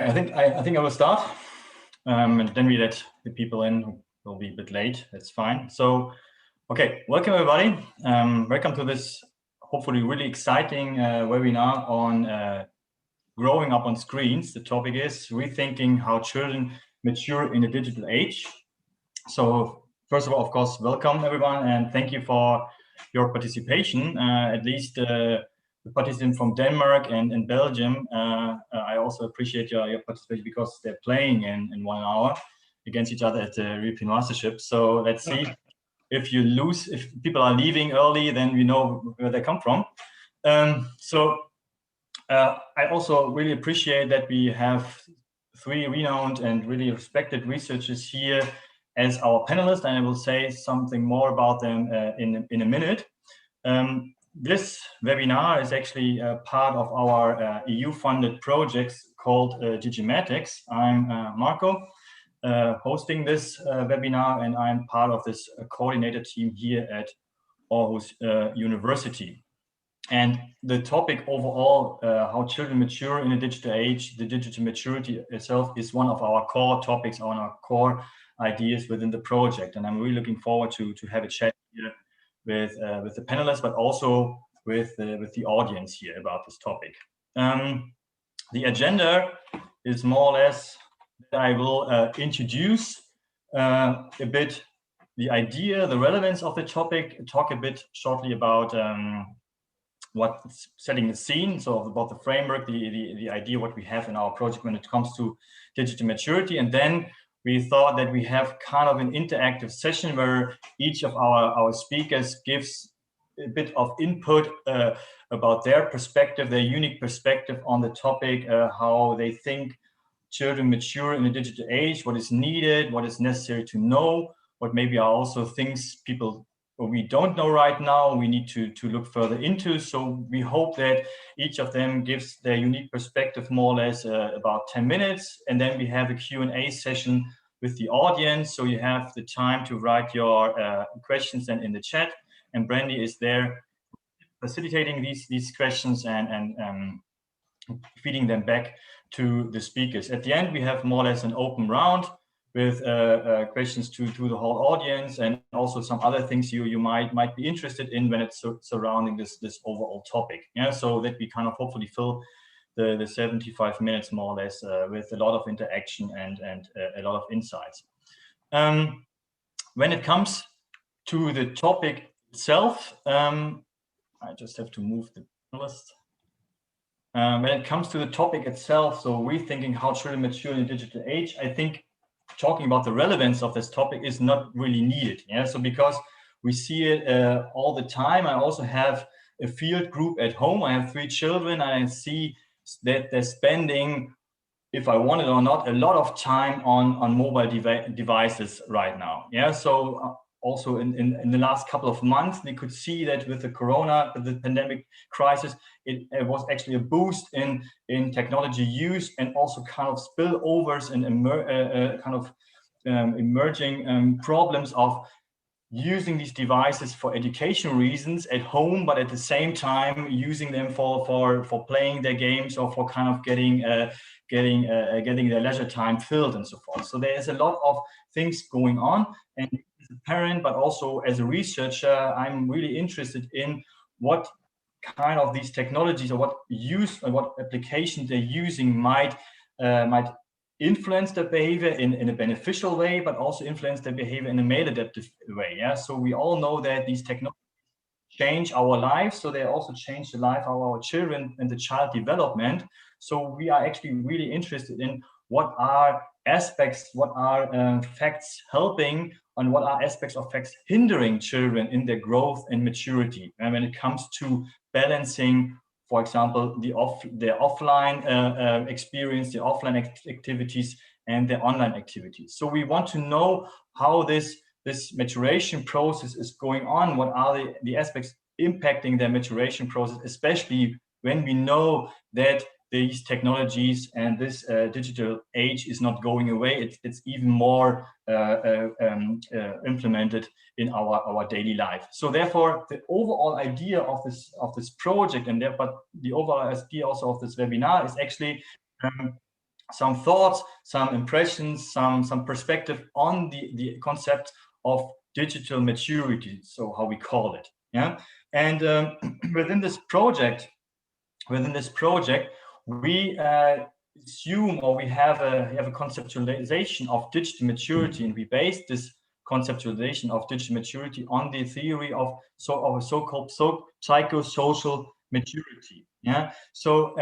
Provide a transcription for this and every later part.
I think I will start, and then we let the people in who will be a bit late. That's fine. So, okay, welcome everybody. Welcome to this hopefully really exciting webinar on growing up on screens. The topic is rethinking how children mature in the digital age. So, first of all, of course, welcome everyone, and thank you for your participation. At least the participants from Denmark and Belgium. I also appreciate your participation because they're playing in 1 hour against each other at the European Mastership. So let's see if people are leaving early, then we know where they come from. I also really appreciate that we have 3 renowned and really respected researchers here as our panelists, and I will say something more about them in a minute. This webinar is actually part of our EU-funded projects called DIGYMATEX. I'm Marco, hosting this webinar, and I'm part of this coordinator team here at Aarhus University. And the topic overall, how children mature in the digital age, the digital maturity itself, is one of our core topics, on our core ideas within the project. And I'm really looking forward to have a chat here with the panelists, but also with the audience here about this topic. The agenda is more or less that I will introduce a bit the idea, the relevance of the topic, talk a bit shortly about what's setting the scene, so about the framework, the idea, what we have in our project when it comes to digital maturity. And then we thought that we have kind of an interactive session where each of our speakers gives a bit of input about their perspective, their unique perspective on the topic, how they think children mature in the digital age, what is needed, what is necessary to know, what maybe are also things we don't know right now, we need to look further into. So we hope that each of them gives their unique perspective more or less about 10 minutes. And then we have a Q&A session with the audience. So you have the time to write your questions then in the chat. And Brandy is there facilitating these questions and feeding them back to the speakers. At the end, we have more or less an open round with questions to the whole audience, and also some other things you might be interested in when it's surrounding this overall topic. Yeah, so that we kind of hopefully fill the 75 minutes more or less with a lot of interaction and a lot of insights. When it comes to the topic itself, I just have to move the list. When it comes to the topic itself, so rethinking how children mature in the digital age, I think talking about the relevance of this topic is not really needed. Yeah, so because we see it all the time. I also have a field group at home. I have 3 children, and I see that they're spending, if I want it or not, a lot of time on mobile devices right now. Yeah, so also in the last couple of months, we could see that with the pandemic crisis, it was actually a boost in technology use, and also kind of spillovers and emerging problems of using these devices for educational reasons at home, but at the same time using them for playing their games, or for kind of getting their leisure time filled and so forth. So there is a lot of things going on, and as a parent, but also as a researcher, I'm really interested in what kind of these technologies, or what applications they're using might influence their behavior in a beneficial way, but also influence their behavior in a maladaptive way. Yeah, so we all know that these technologies change our lives, so they also change the life of our children and the child development. So we are actually really interested in what are aspects, what are facts helping, and what are aspects of facts hindering children in their growth and maturity. And when it comes to balancing, for example, their offline experience, the offline activities, and their online activities. So we want to know how this maturation process is going on. What are the aspects impacting their maturation process, especially when we know that these technologies and this digital age is not going away. It's even more implemented in our daily life. So therefore, the overall idea of this project, and therefore the overall idea also of this webinar, is actually some thoughts, some impressions, some perspective on the concept of digital maturity, so how we call it. Yeah, and within this project, we assume, or we have a conceptualization of digital maturity, and we base this conceptualization of digital maturity on the theory of a so-called psychosocial maturity. Yeah, so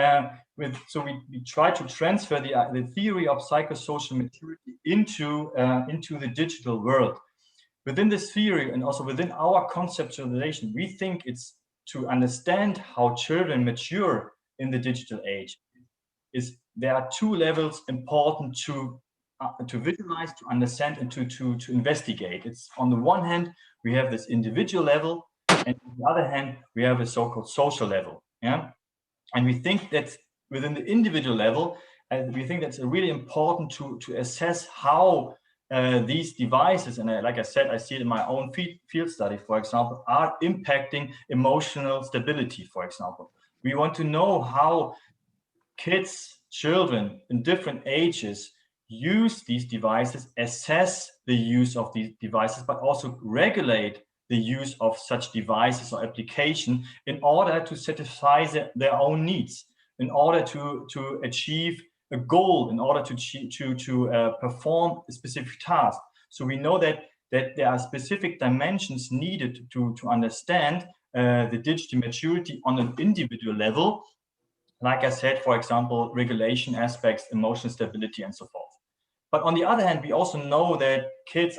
we try to transfer the theory of psychosocial maturity into the digital world. Within this theory, and also within our conceptualization, we think it's to understand how children mature in the digital age. There are two levels important to visualize, to understand, and to investigate. It's on the one hand, we have this individual level, and on the other hand, we have a so-called social level. Yeah, and we think that within the individual level, we think that's really important to assess how these devices, and like I said, I see it in my own field study, for example, are impacting emotional stability, for example. We want to know how children in different ages use these devices, assess the use of these devices, but also regulate the use of such devices or application in order to satisfy their own needs, in order to achieve a goal, in order to perform a specific task. So we know that there are specific dimensions needed to understand the digital maturity on an individual level. Like I said, for example, regulation aspects, emotional stability, and so forth. But on the other hand, we also know that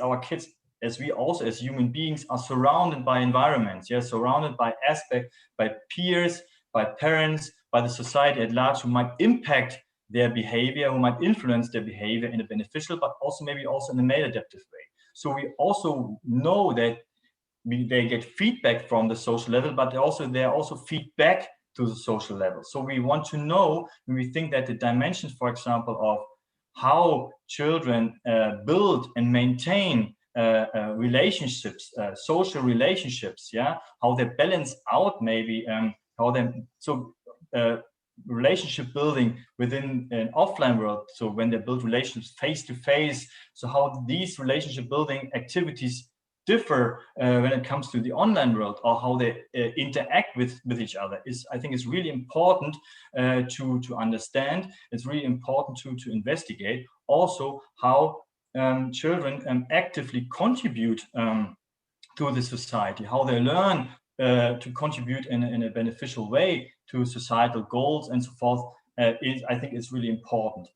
our kids, as we also as human beings, are surrounded by environments, yes, surrounded by aspects, by peers, by parents, by the society at large, who might impact their behavior, who might influence their behavior in a beneficial, but also maybe also in a maladaptive way. So we also know that they get feedback from the social level, but they are also feedback to the social level. So we want to know, when we think that the dimensions, for example, of how children build and maintain relationships, social relationships, yeah, how they balance out, maybe relationship building within an offline world. So when they build relationships face to face, so how these relationship building activities differ when it comes to the online world, or how they interact with each other, I think is really important to understand. It's really important to investigate also how children actively contribute to the society, how they learn to contribute in a beneficial way to societal goals and so forth. I think is really important.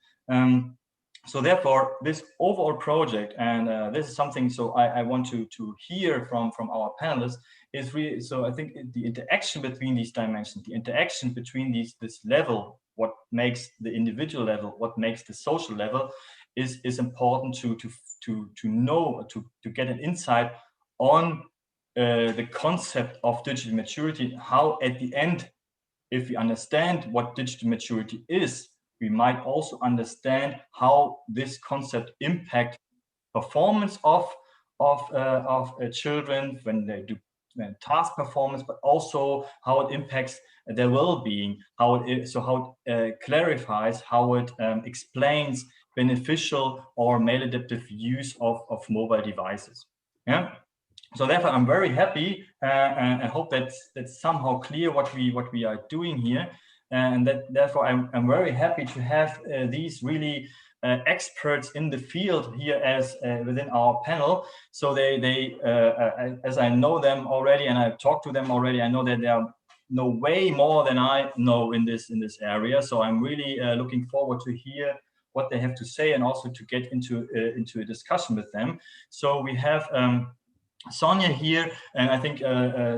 So therefore, this overall project, and this is something, so I want to hear from our panelists, is really, so I think the interaction between these dimensions, the interaction between this level, what makes the individual level, what makes the social level, is important to know, to get an insight on the concept of digital maturity, how at the end, if we understand what digital maturity is, we might also understand how this concept impacts performance of children when they do task performance, but also how it impacts their well-being, how it clarifies, how it explains beneficial or maladaptive use of mobile devices. Yeah. So therefore, I'm very happy, and I hope that's somehow clear what we are doing here. And that therefore I'm very happy to have these really experts in the field here as within our panel. So they as I know them already, and I've talked to them already, I know that they know way more than I know in this area. So I'm really looking forward to hear what they have to say, and also to get into a discussion with them. So we have Sonia here, and I think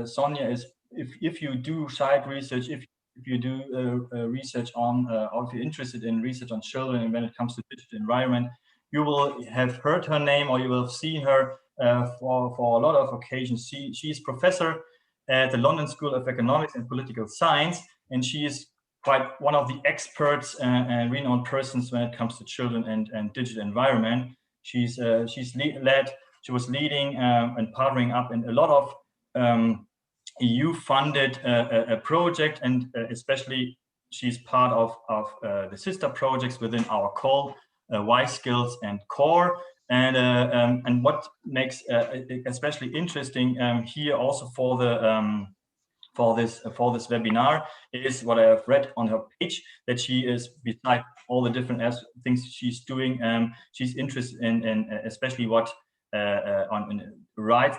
Sonia is, if you do side research, if you do research on, or if you're interested in research on children, and when it comes to digital environment, you will have heard her name, or you will have seen her for a lot of occasions. She is professor at the London School of Economics and Political Science, and she is quite one of the experts and renowned persons when it comes to children and digital environment. She was leading and partnering up in a lot of EU-funded project, and especially she's part of the sister projects within our call, Y Skills and Core. And what makes especially interesting here also for the for this webinar is what I have read on her page, that she is, beside all the different things she's doing, she's interested in especially what on rights,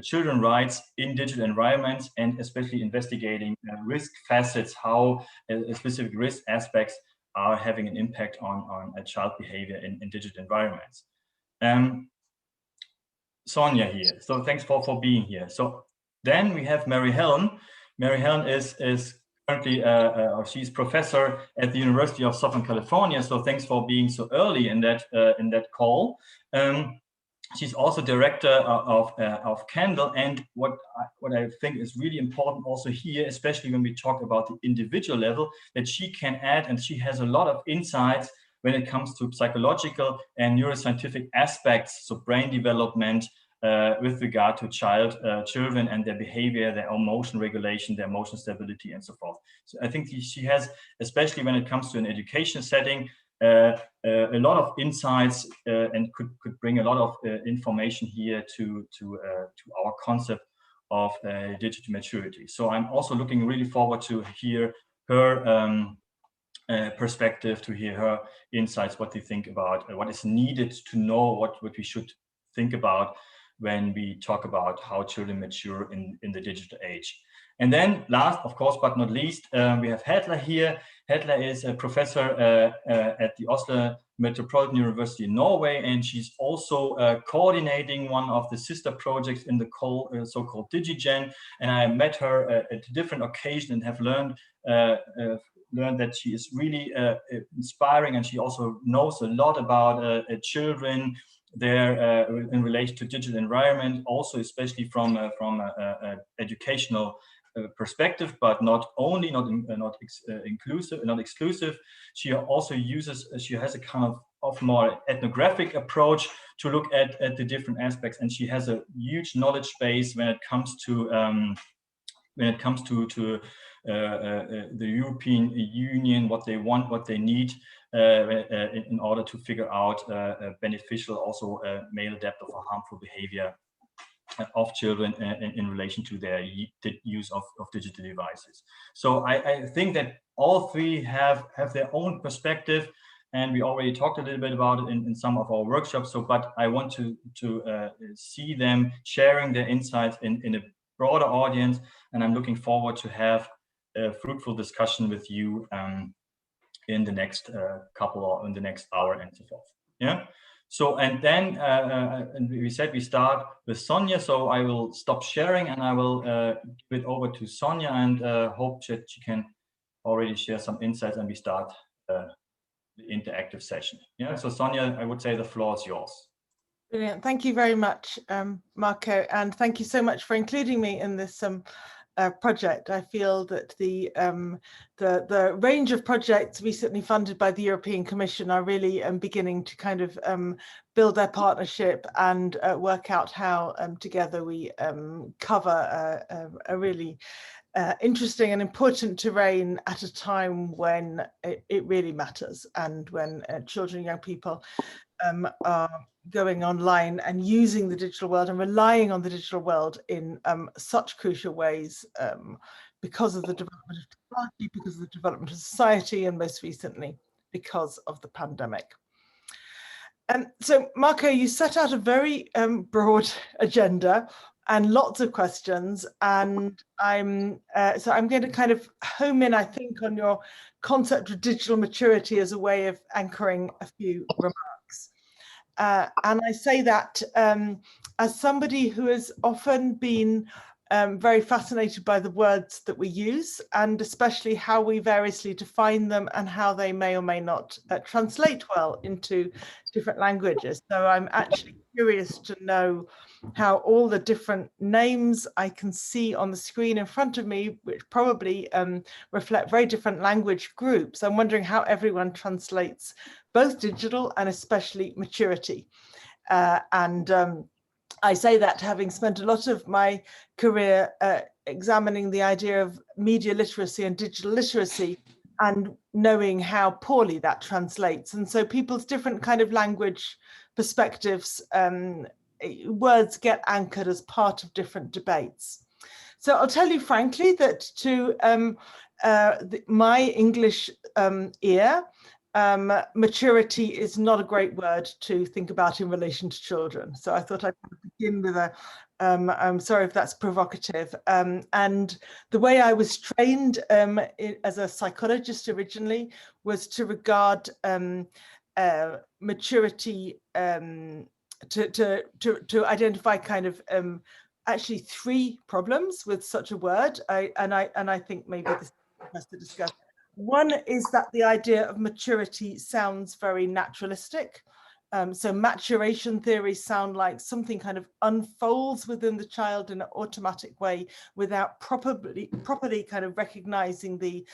children rights in digital environments, and especially investigating risk facets, how specific risk aspects are having an impact on child behavior in digital environments. Sonia here, so thanks for being here. So then we have Mary Helen. Mary Helen is currently, or she's professor at the University of Southern California. So thanks for being so early in that call. She's also director of Candle, and what I think is really important also here, especially when we talk about the individual level, that she can add, and she has a lot of insights when it comes to psychological and neuroscientific aspects, so brain development, with regard to children and their behavior, their emotion regulation, their emotional stability, and so forth. So I think she has, especially when it comes to an education setting, a lot of insights and could bring a lot of information here to our concept of digital maturity. So I'm also looking really forward to hear her perspective, to hear her insights, what they think about what is needed to know, what we should think about when we talk about how children mature in the digital age. And then last, of course, but not least, we have Hedla here. Hedla is a professor at the Oslo Metropolitan University in Norway, and she's also coordinating one of the sister projects in the so-called DigiGen. And I met her at different occasions and have learned that she is really inspiring, and she also knows a lot about children there in relation to digital environment, also especially from educational perspective, but not only, not exclusive. She also uses, she has a kind of more ethnographic approach to look at the different aspects, and she has a huge knowledge base when it comes to the European Union, what they want, what they need in order to figure out beneficial, also male adaptive or harmful behavior of children in relation to their use of digital devices. So I think that all three have their own perspective, and we already talked a little bit about it in some of our workshops. So, but I want to see them sharing their insights in a broader audience, and I'm looking forward to have a fruitful discussion with you in the next in the next hour and so forth. Yeah. So, and then and we said we start with Sonia, so I will stop sharing and I will give it over to Sonia, and hope that she can already share some insights, and we start the interactive session. Yeah, so Sonia, I would say the floor is yours. Brilliant. Thank you very much, Marco, and thank you so much for including me in this project. I feel that the range of projects recently funded by the European Commission are really beginning to kind of build their partnership and work out how together we cover a really interesting and important terrain at a time when it really matters, and when children and young people are going online and using the digital world and relying on the digital world in such crucial ways because of the development of technology, because of the development of society, and most recently because of the pandemic. So Marco, you set out a very broad agenda and lots of questions, and I'm going to kind of home in, I think, on your concept of digital maturity as a way of anchoring a few remarks. And I say that as somebody who has often been very fascinated by the words that we use, and especially how we variously define them and how they may or may not translate well into different languages. So I'm actually curious to know how all the different names I can see on the screen in front of me, which probably reflect very different language groups, I'm wondering how everyone translates both digital and especially maturity. I say that having spent a lot of my career examining the idea of media literacy and digital literacy and knowing how poorly that translates. And so people's different kind of language perspectives, words get anchored as part of different debates. So I'll tell you frankly that to my English ear, maturity is not a great word to think about in relation to children. So I thought I'd begin with a, I'm sorry if that's provocative. And the way I was trained as a psychologist originally was to regard maturity to identify kind of actually 3 problems with such a word. And I think maybe this has to discuss. One is that the idea of maturity sounds very naturalistic. So maturation theories sound like something kind of unfolds within the child in an automatic way without properly kind of recognizing the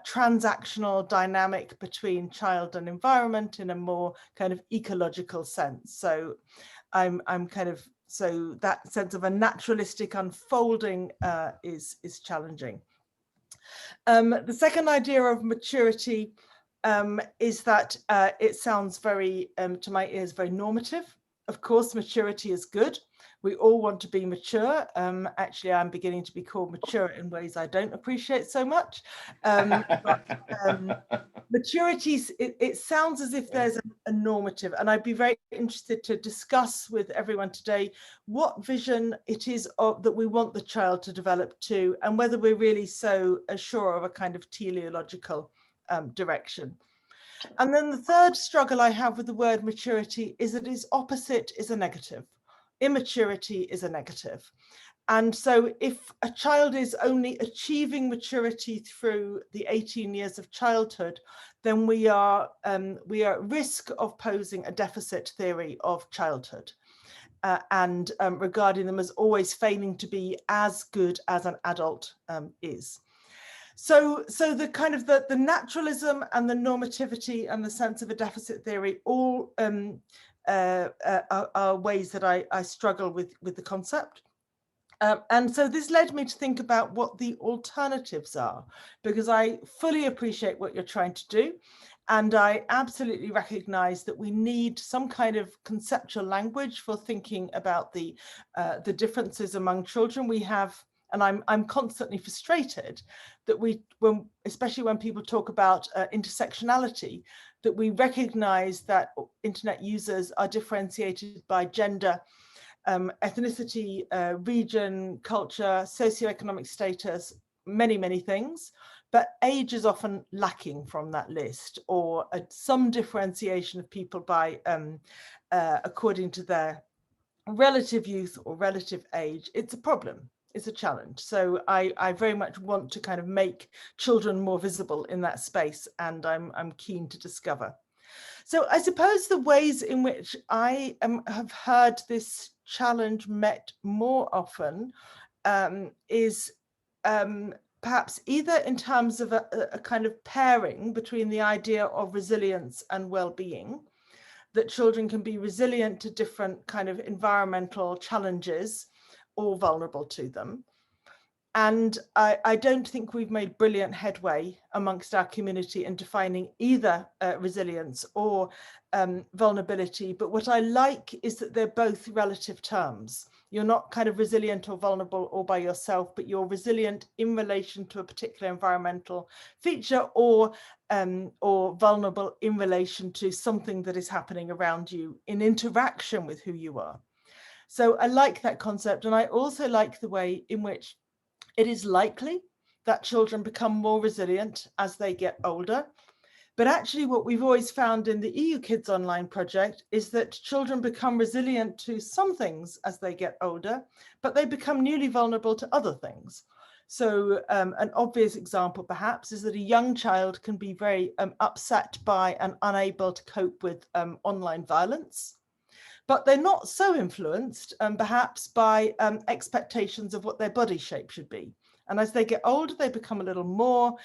transactional dynamic between child and environment in a more kind of ecological sense. So I'm kind of, so that sense of a naturalistic unfolding is challenging. The second idea of maturity is that it sounds very, to my ears, very normative. Of course, maturity is good. We all want to be mature. Actually, I'm beginning to be called mature in ways I don't appreciate so much. Maturity, it sounds as if there's a normative, and I'd be very interested to discuss with everyone today what vision it is that we want the child to develop to, and whether we're really so sure of a kind of teleological direction. And then the third struggle I have with the word maturity is that its opposite is a negative. Immaturity is a negative. And so if a child is only achieving maturity through the 18 years of childhood, then we are at risk of posing a deficit theory of childhood and regarding them as always failing to be as good as an adult is. So the kind of the naturalism and the normativity and the sense of a deficit theory all are ways that I struggle with the concept. And so this led me to think about what the alternatives are, because I fully appreciate what you're trying to do. And I absolutely recognize that we need some kind of conceptual language for thinking about the differences among children. We have, and I'm constantly frustrated that especially when people talk about intersectionality, that we recognize that internet users are differentiated by gender, ethnicity, region, culture, socioeconomic status, many things, but age is often lacking from that list, or some differentiation of people by according to their relative youth or relative age. It's a problem. It's a challenge. So I very much want to kind of make children more visible in that space, and I'm keen to discover. So I suppose the ways in which I have heard this challenge met more often is perhaps either in terms of a kind of pairing between the idea of resilience and well-being, that children can be resilient to different kind of environmental challenges or vulnerable to them. And I don't think we've made brilliant headway amongst our community in defining either resilience or vulnerability. But what I like is that they're both relative terms. You're not kind of resilient or vulnerable all by yourself, but you're resilient in relation to a particular environmental feature, or vulnerable in relation to something that is happening around you in interaction with who you are. So I like that concept. And I also like the way in which it is likely that children become more resilient as they get older. But actually what we've always found in the EU Kids Online project is that children become resilient to some things as they get older, but they become newly vulnerable to other things. So an obvious example perhaps is that a young child can be very upset by and unable to cope with online violence. But they're not so influenced perhaps by expectations of what their body shape should be. And as they get older, they become a little more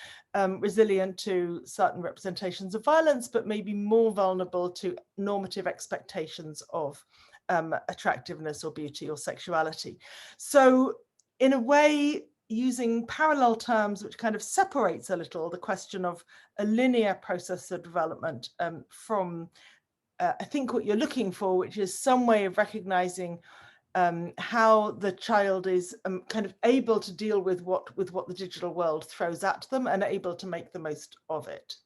resilient to certain representations of violence, but maybe more vulnerable to normative expectations of attractiveness or beauty or sexuality. So in a way, using parallel terms which kind of separates a little the question of a linear process of development from I think what you're looking for, which is some way of recognizing how the child is kind of able to deal with what the digital world throws at them and able to make the most of it.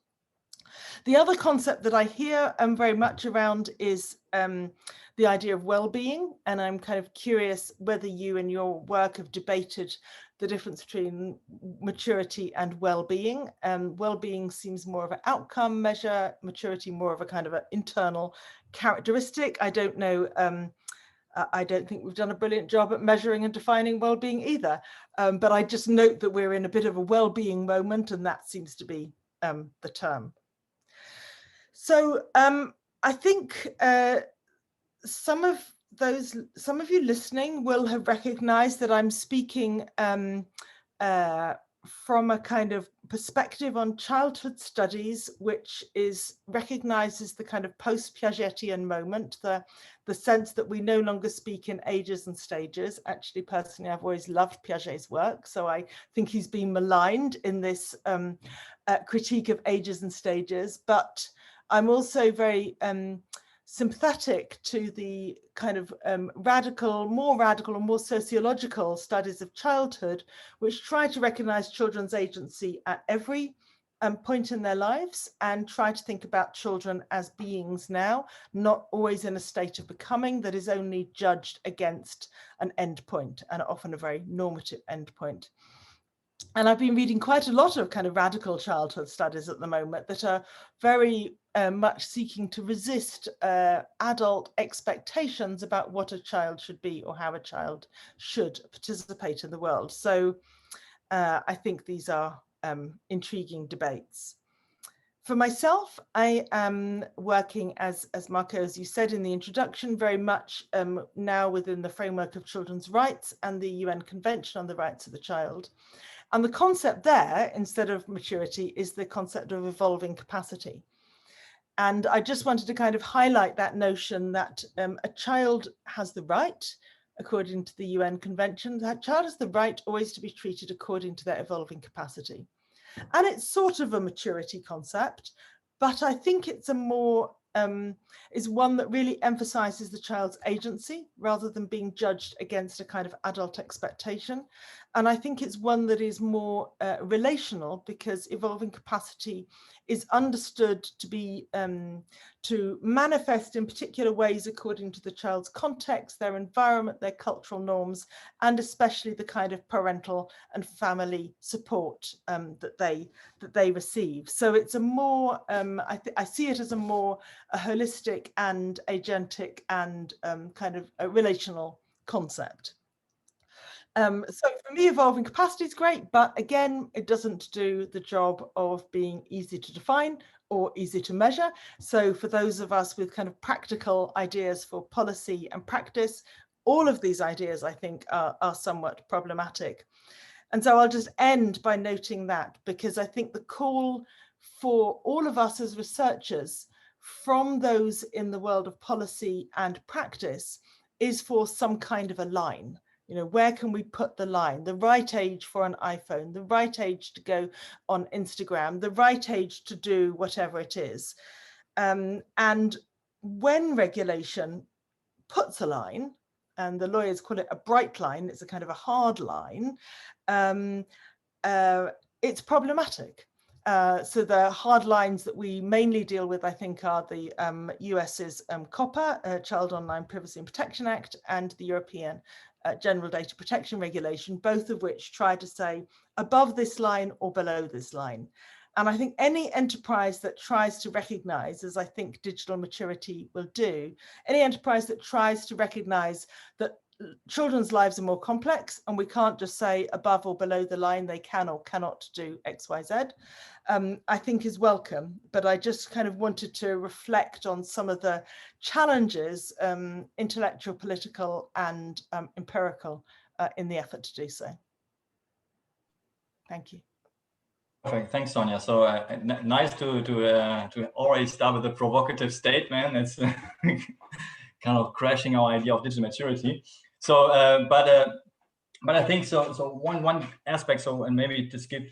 The other concept that I hear very much around is the idea of well-being, and I'm kind of curious whether you in your work have debated the difference between maturity and well-being. Well-being seems more of an outcome measure, maturity more of a kind of an internal characteristic. I don't know. I don't think we've done a brilliant job at measuring and defining well-being either. But I just note that we're in a bit of a well-being moment, and that seems to be the term. So I think some of you listening will have recognized that I'm speaking from a kind of perspective on childhood studies, which recognizes the kind of post-Piagetian moment, the sense that we no longer speak in ages and stages. Actually, personally, I've always loved Piaget's work, so I think he's been maligned in this critique of ages and stages. But I'm also very sympathetic to the kind of more radical and more sociological studies of childhood, which try to recognize children's agency at every point in their lives and try to think about children as beings now, not always in a state of becoming that is only judged against an endpoint, and often a very normative endpoint. And I've been reading quite a lot of kind of radical childhood studies at the moment that are very much seeking to resist adult expectations about what a child should be or how a child should participate in the world. So I think these are intriguing debates. For myself, I am working as Marco, as you said in the introduction, very much now within the framework of children's rights and the UN Convention on the Rights of the Child. And the concept there, instead of maturity, is the concept of evolving capacity. And I just wanted to kind of highlight that notion that a child has the right, according to the UN Convention, that child has the right always to be treated according to their evolving capacity. And it's sort of a maturity concept, but I think it's a more, is one that really emphasizes the child's agency rather than being judged against a kind of adult expectation. And I think it's one that is more relational, because evolving capacity is understood to be to manifest in particular ways according to the child's context, their environment, their cultural norms, and especially the kind of parental and family support that they receive. So it's a more, I see it as a more holistic and agentic and kind of a relational concept. So for me, evolving capacity is great, but again, it doesn't do the job of being easy to define or easy to measure. So for those of us with kind of practical ideas for policy and practice, all of these ideas, I think, are somewhat problematic. And so I'll just end by noting that, because I think the call for all of us as researchers, from those in the world of policy and practice, is for some kind of a line. You know, where can we put the line? The right age for an iPhone, the right age to go on Instagram, the right age to do whatever it is. And when regulation puts a line, and the lawyers call it a bright line, it's a kind of a hard line, it's problematic. So the hard lines that we mainly deal with, I think, are the US's COPPA, Child Online Privacy and Protection Act, and the European General Data Protection Regulation, both of which try to say above this line or below this line. And I think any enterprise that tries to recognize, as I think digital maturity will do, any enterprise that tries to recognize that children's lives are more complex and we can't just say above or below the line they can or cannot do X, Y, Z, I think is welcome. But I just kind of wanted to reflect on some of the challenges, intellectual, political, and empirical, in the effort to do so. Thank you. Perfect. Thanks, Sonia. So nice to already start with a provocative statement. It's kind of crashing our idea of digital maturity. So, but I think so. So one aspect. So, and maybe just give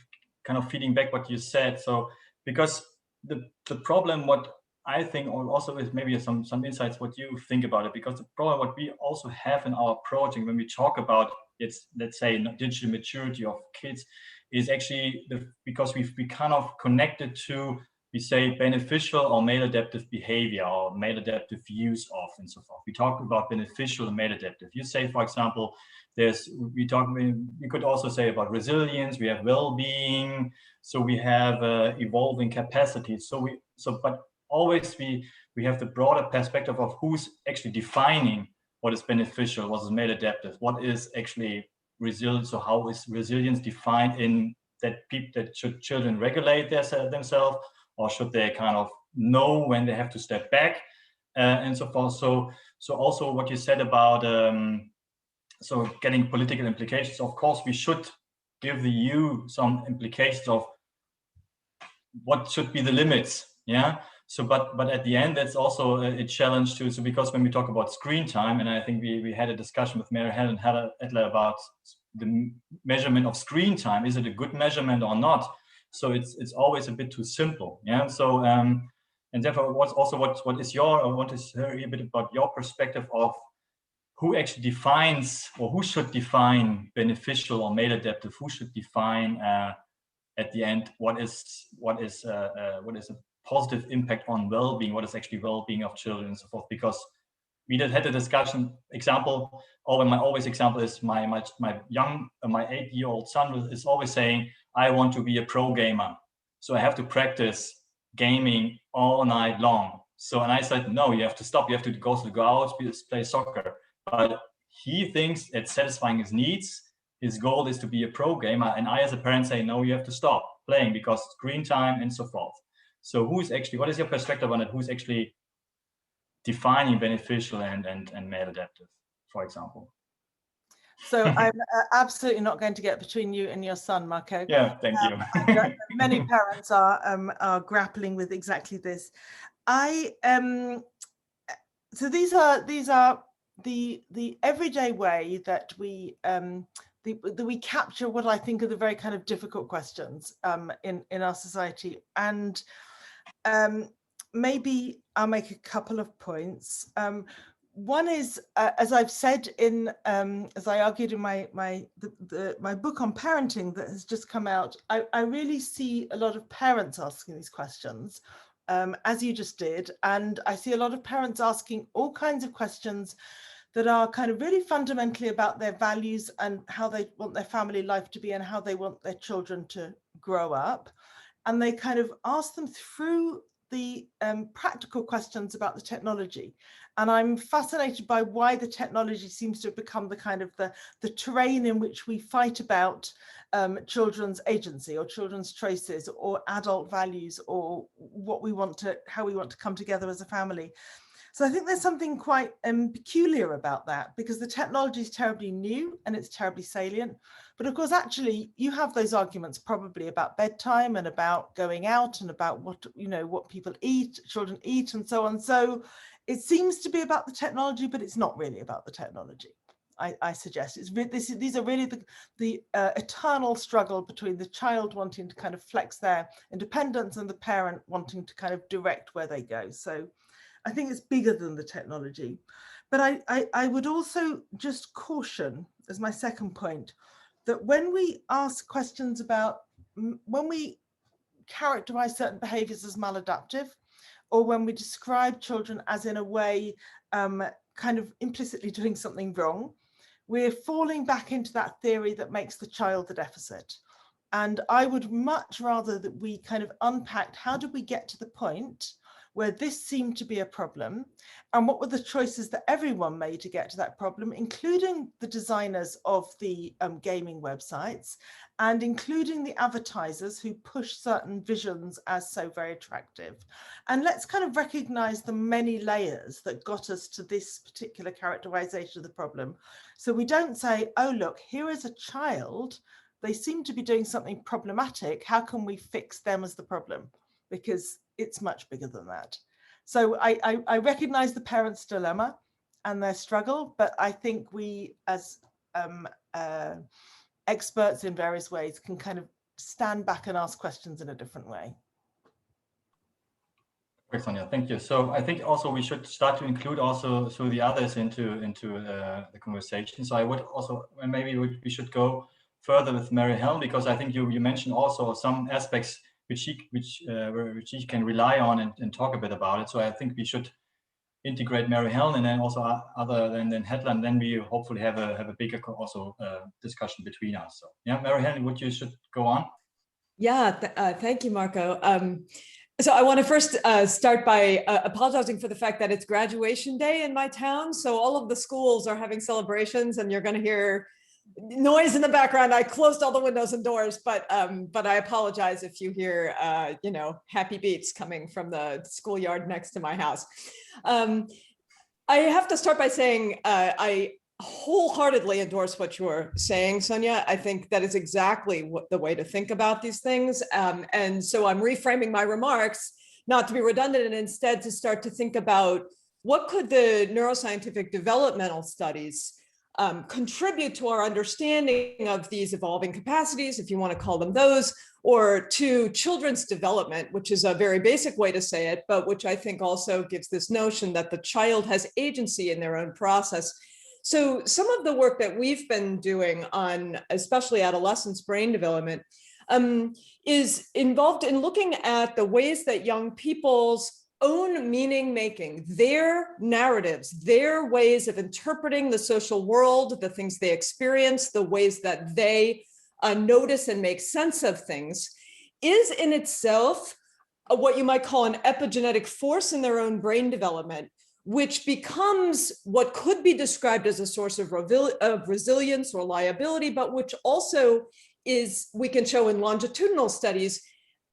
kind of feeding back what you said. So because the problem, what I think, or also is maybe some insights what you think about it. Because the problem what we also have in our project when we talk about it's, let's say, digital maturity of kids, is actually because we kind of connected to, we say, beneficial or maladaptive behavior or maladaptive use of and so forth. We talk about beneficial and maladaptive. You say, for example, we could also say about resilience, we have well-being, so we have evolving capacities. But always we have the broader perspective of who's actually defining what is beneficial, what is maladaptive, what is actually resilient. So how is resilience defined in that should children regulate themselves, or should they kind of know when they have to step back, and so forth. So also what you said about so getting political implications. Of course, we should give the EU some implications of what should be the limits. Yeah. So, but at the end, that's also a challenge too. So, because when we talk about screen time, and I think we had a discussion with Mary Helen Edler about the measurement of screen time. Is it a good measurement or not? So it's always a bit too simple. Yeah. So and therefore, what is your, I want to hear a bit about your perspective of who actually defines, or who should define beneficial or maladaptive? Who should define at the end what is a positive impact on well-being? What is actually well-being of children and so forth? Because we had a discussion. Example, my always example is my 8-year-old son is always saying, "I want to be a pro gamer, so I have to practice gaming all night long." So, and I said, "No, you have to stop. You have to go out, play soccer." But he thinks it's satisfying his needs. His goal is to be a pro gamer. And I, as a parent, say, no, you have to stop playing because screen time and so forth. So what is your perspective on it? Who's actually defining beneficial and maladaptive, for example? So I'm absolutely not going to get between you and your son, Marco. Yeah, thank you. Many parents are grappling with exactly this. So these are the everyday way that we capture what I think are the very kind of difficult questions in our society. And maybe I'll make a couple of points. One is, as I've said as I argued in my book on parenting that has just come out, I really see a lot of parents asking these questions, as you just did. And I see a lot of parents asking all kinds of questions that are kind of really fundamentally about their values and how they want their family life to be and how they want their children to grow up. And they kind of ask them through the practical questions about the technology. And I'm fascinated by why the technology seems to have become the kind of the terrain in which we fight about children's agency or children's choices or adult values or how we want to come together as a family. So I think there's something quite peculiar about that, because the technology is terribly new and it's terribly salient. But of course, actually, you have those arguments probably about bedtime and about going out and about what people eat, children eat, and so on. So it seems to be about the technology, but it's not really about the technology. I suggest these are really the eternal struggle between the child wanting to kind of flex their independence and the parent wanting to kind of direct where they go. So I think it's bigger than the technology. But I would also just caution, as my second point, that when we ask questions about, when we characterize certain behaviors as maladaptive, or when we describe children as in a way kind of implicitly doing something wrong, we're falling back into that theory that makes the child the deficit. And I would much rather that we kind of unpacked, how did we get to the point where this seemed to be a problem, and what were the choices that everyone made to get to that problem, including the designers of the gaming websites, and including the advertisers who push certain visions as so very attractive. And let's kind of recognize the many layers that got us to this particular characterization of the problem. So we don't say, oh, look, here is a child, they seem to be doing something problematic, how can we fix them as the problem? Because it's much bigger than that. So I recognize the parents' dilemma and their struggle, but I think we as experts in various ways can kind of stand back and ask questions in a different way. Great, Sonia, thank you. So I think also we should start to include also the others into the conversation. So I would also, maybe we should go further with Mary Helen, because I think you mentioned also some aspects which she can rely on and talk a bit about it. So I think we should integrate Mary Helen and then also other than Headland. Then we hopefully have a bigger also discussion between us. So yeah, Mary Helen, you should go on. Yeah, thank you, Marco. So I want to first start by apologizing for the fact that it's graduation day in my town. So all of the schools are having celebrations and you're going to hear noise in the background. I closed all the windows and doors, but I apologize if you hear, you know, happy beats coming from the schoolyard next to my house. I have to start by saying I wholeheartedly endorse what you're saying, Sonia. I think that is exactly the way to think about these things. And so I'm reframing my remarks, not to be redundant, and instead to start to think about what could the neuroscientific developmental studies contribute to our understanding of these evolving capacities, if you want to call them those, or to children's development, which is a very basic way to say it, but which I think also gives this notion that the child has agency in their own process. So some of the work that we've been doing on especially adolescents' brain development is involved in looking at the ways that young people's own meaning making, their narratives, their ways of interpreting the social world, the things they experience, the ways that they notice and make sense of things, is in itself what you might call an epigenetic force in their own brain development, which becomes what could be described as a source of resilience or liability, but which also is, we can show in longitudinal studies,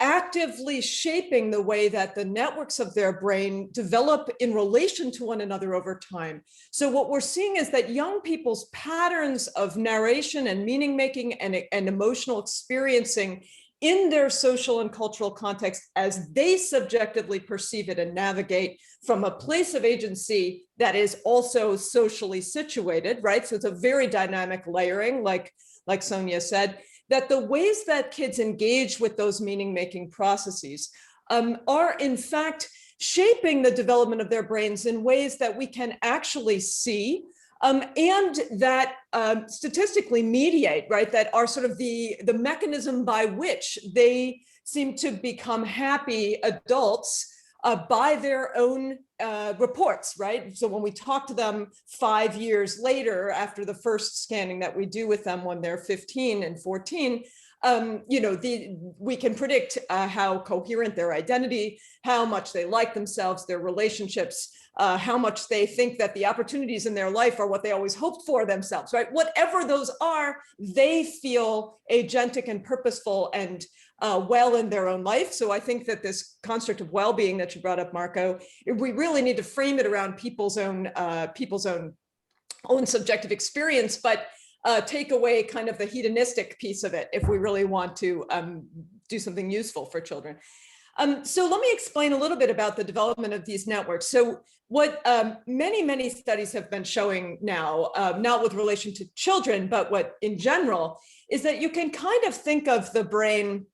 actively shaping the way that the networks of their brain develop in relation to one another over time. So what we're seeing is that young people's patterns of narration and meaning making and emotional experiencing in their social and cultural context as they subjectively perceive it and navigate from a place of agency that is also socially situated, right? So it's a very dynamic layering, like Sonia said, that the ways that kids engage with those meaning-making processes are in fact shaping the development of their brains in ways that we can actually see and that statistically mediate, right, that are sort of the mechanism by which they seem to become happy adults by their own reports, right? So when we talk to them 5 years later, after the first scanning that we do with them when they're 15 and 14, you know, we can predict how coherent their identity, how much they like themselves, their relationships, how much they think that the opportunities in their life are what they always hoped for themselves, right? Whatever those are, they feel agentic and purposeful and well in their own life. So I think that this construct of well-being that you brought up, Marco, we really need to frame it around people's own subjective experience, but take away kind of the hedonistic piece of it if we really want to do something useful for children. So let me explain a little bit about the development of these networks. So what many studies have been showing now, not with relation to children, but what in general, is that you can kind of think of the brain,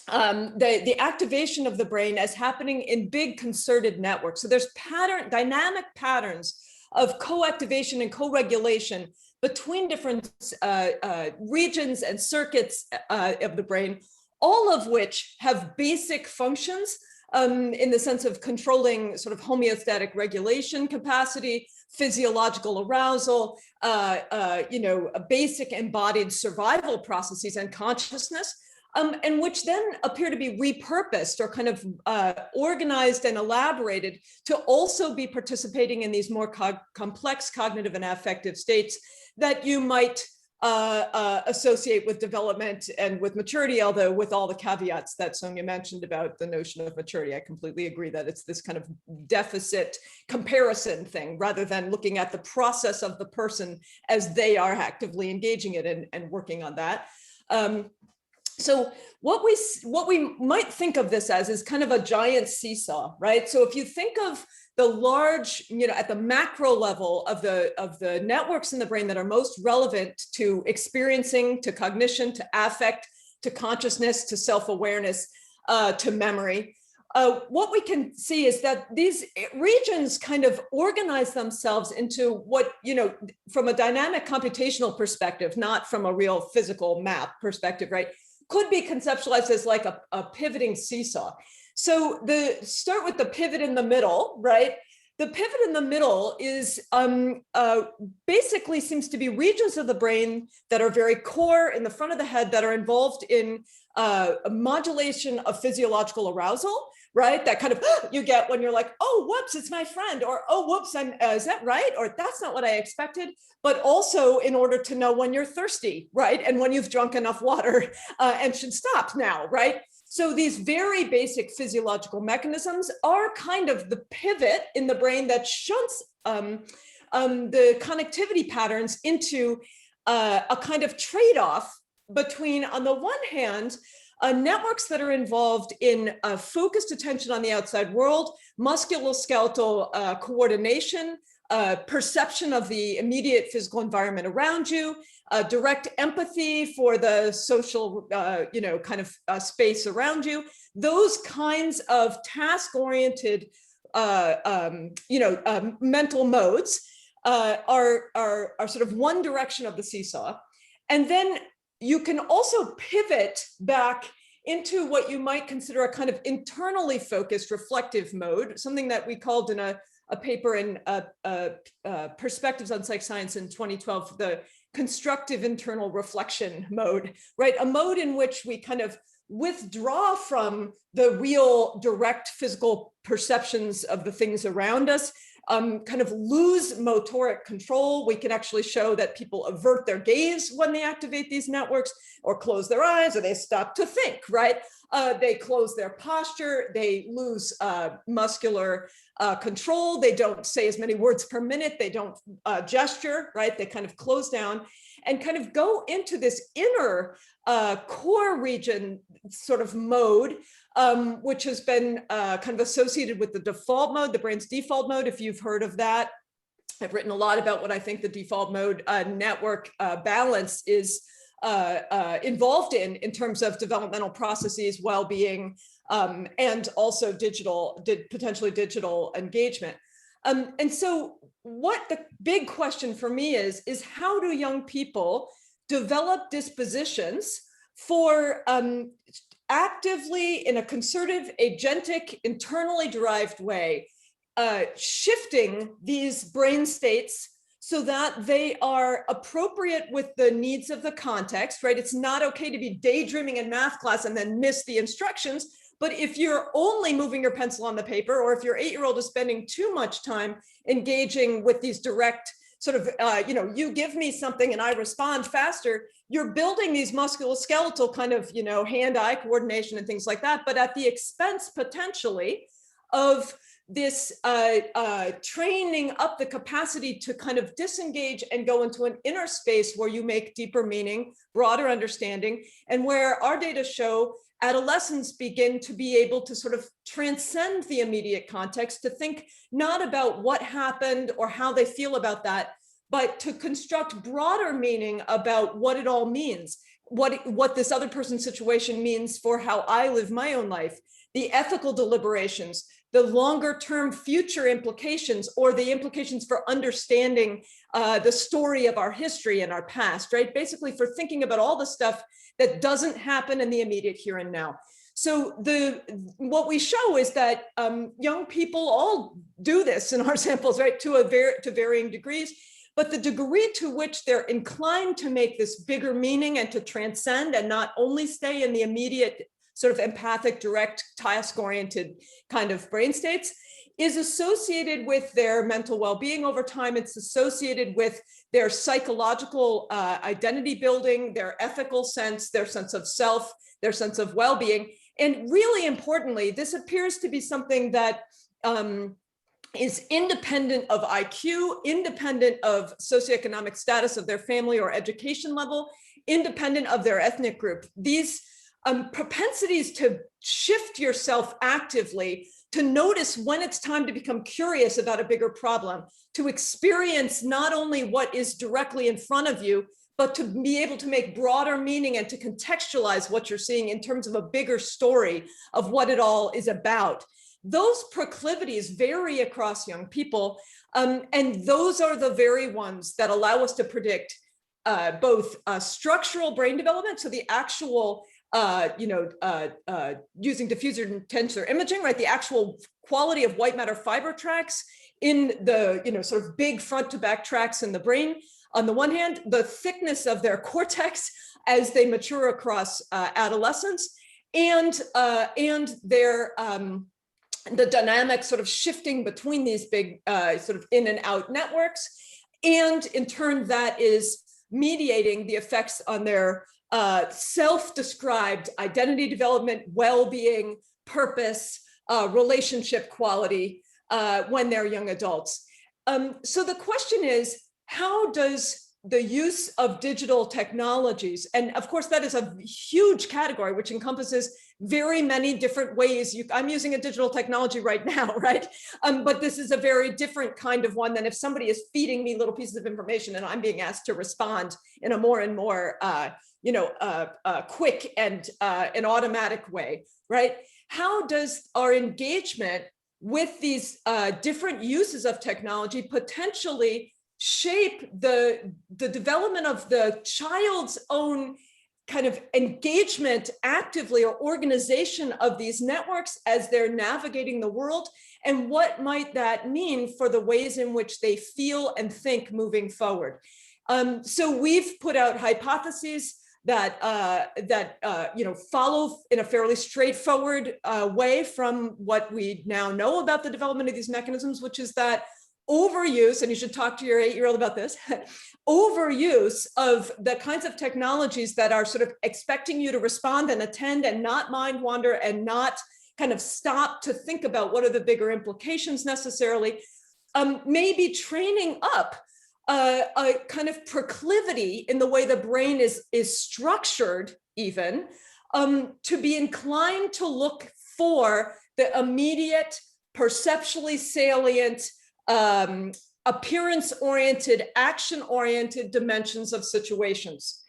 the activation of the brain as happening in big concerted networks. So there's dynamic patterns of co-activation and co-regulation between different regions and circuits of the brain, all of which have basic functions in the sense of controlling sort of homeostatic regulation capacity, physiological arousal, you know, basic embodied survival processes and consciousness, and which then appear to be repurposed or kind of organized and elaborated to also be participating in these more complex cognitive and affective states that you might associate with development and with maturity, although with all the caveats that Sonia mentioned about the notion of maturity. I completely agree that it's this kind of deficit comparison thing rather than looking at the process of the person as they are actively engaging it and working on that. So what we might think of this as is kind of a giant seesaw, right? So if you think of the large, at the macro level of the networks in the brain that are most relevant to experiencing, to cognition, to affect, to consciousness, to self-awareness, to memory. What we can see is that these regions kind of organize themselves into what, from a dynamic computational perspective, not from a real physical map perspective, right, could be conceptualized as like a pivoting seesaw. So start with the pivot in the middle, right? The pivot in the middle is basically seems to be regions of the brain that are very core in the front of the head that are involved in modulation of physiological arousal, right? That kind of you get when you're like, oh, whoops, it's my friend, or oh, whoops, is that right? Or that's not what I expected. But also in order to know when you're thirsty, right? And when you've drunk enough water and should stop now, right? So these very basic physiological mechanisms are kind of the pivot in the brain that shunts the connectivity patterns into a kind of trade-off between, on the one hand, networks that are involved in focused attention on the outside world, musculoskeletal coordination, perception of the immediate physical environment around you, direct empathy for the social, kind of space around you. Those kinds of task-oriented, mental modes are sort of one direction of the seesaw. And then you can also pivot back into what you might consider a kind of internally focused reflective mode, something that we called in a paper in Perspectives on Psych Science in 2012, the constructive internal reflection mode, right? A mode in which we kind of withdraw from the real direct physical perceptions of the things around us, kind of lose motoric control. We can actually show that people avert their gaze when they activate these networks, or close their eyes, or they stop to think, right? They close their posture, they lose muscular control, they don't say as many words per minute, they don't gesture, right? They kind of close down and kind of go into this inner core region sort of mode, which has been kind of associated with the default mode, the brain's default mode, if you've heard of that. I've written a lot about what I think the default mode network balance is involved in terms of developmental processes, well-being, and also potentially digital engagement. And so what the big question for me is how do young people develop dispositions for actively, in a concerted, agentic, internally derived way, shifting these brain states so that they are appropriate with the needs of the context, right? It's not okay to be daydreaming in math class and then miss the instructions. But if you're only moving your pencil on the paper, or if your 8-year-old is spending too much time engaging with these direct sort of, you give me something and I respond faster, you're building these musculoskeletal kind of, hand-eye coordination and things like that, but at the expense potentially of this training up the capacity to kind of disengage and go into an inner space where you make deeper meaning, broader understanding, and where our data show adolescents begin to be able to sort of transcend the immediate context, to think not about what happened or how they feel about that, but to construct broader meaning about what it all means, what this other person's situation means for how I live my own life, the ethical deliberations, the longer term future implications, or the implications for understanding the story of our history and our past, right? Basically for thinking about all the stuff that doesn't happen in the immediate here and now. So what we show is that young people all do this in our samples, right, to varying degrees, but the degree to which they're inclined to make this bigger meaning and to transcend and not only stay in the immediate sort of empathic, direct, task-oriented kind of brain states is associated with their mental well-being over time. It's associated with their psychological identity building, their ethical sense, their sense of self, their sense of well-being. And really importantly, this appears to be something that is independent of IQ, independent of socioeconomic status of their family or education level, independent of their ethnic group. These propensities to shift yourself actively to notice when it's time to become curious about a bigger problem, to experience not only what is directly in front of you, but to be able to make broader meaning and to contextualize what you're seeing in terms of a bigger story of what it all is about. Those proclivities vary across young people, and those are the very ones that allow us to predict both structural brain development, so the actual using diffuser and tensor imaging, right? The actual quality of white matter fiber tracks in the, sort of big front to back tracks in the brain. On the one hand, the thickness of their cortex as they mature across adolescence, and their the dynamic sort of shifting between these big sort of in and out networks. And in turn, that is mediating the effects on their self-described identity development, well-being, purpose, relationship quality when they're young adults. So the question is, how does the use of digital technologies, and of course that is a huge category which encompasses very many different ways. I'm using a digital technology right now, right? But this is a very different kind of one than if somebody is feeding me little pieces of information and I'm being asked to respond in a more and more quick and an automatic way, right? How does our engagement with these different uses of technology potentially shape the development of the child's own kind of engagement actively or organization of these networks as they're navigating the world? And what might that mean for the ways in which they feel and think moving forward? So we've put out hypotheses that follow in a fairly straightforward way from what we now know about the development of these mechanisms, which is that overuse, and you should talk to your 8-year-old about this, overuse of the kinds of technologies that are sort of expecting you to respond and attend and not mind wander and not kind of stop to think about what are the bigger implications necessarily, maybe training up a kind of proclivity in the way the brain is structured even, to be inclined to look for the immediate, perceptually salient, appearance-oriented, action-oriented dimensions of situations,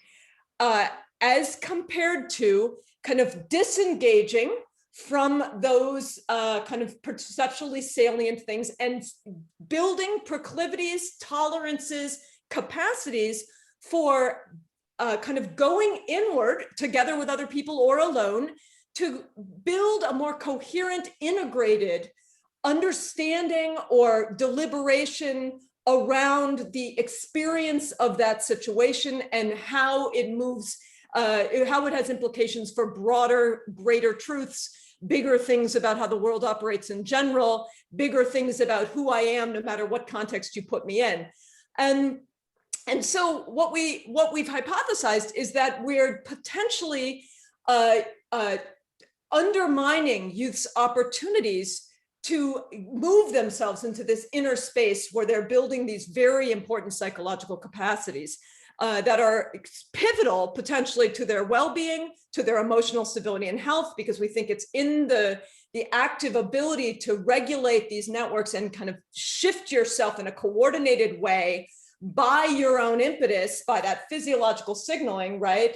as compared to kind of disengaging from those kind of perceptually salient things and building proclivities, tolerances, capacities for kind of going inward together with other people or alone to build a more coherent, integrated understanding or deliberation around the experience of that situation and how it moves, how it has implications for broader, greater truths, bigger things about how the world operates in general, bigger things about who I am, no matter what context you put me in. And so what we've hypothesized is that we're potentially undermining youth's opportunities to move themselves into this inner space where they're building these very important psychological capacities that are pivotal potentially to their well-being, to their emotional stability and health, because we think it's in the active ability to regulate these networks and kind of shift yourself in a coordinated way by your own impetus, by that physiological signaling, right?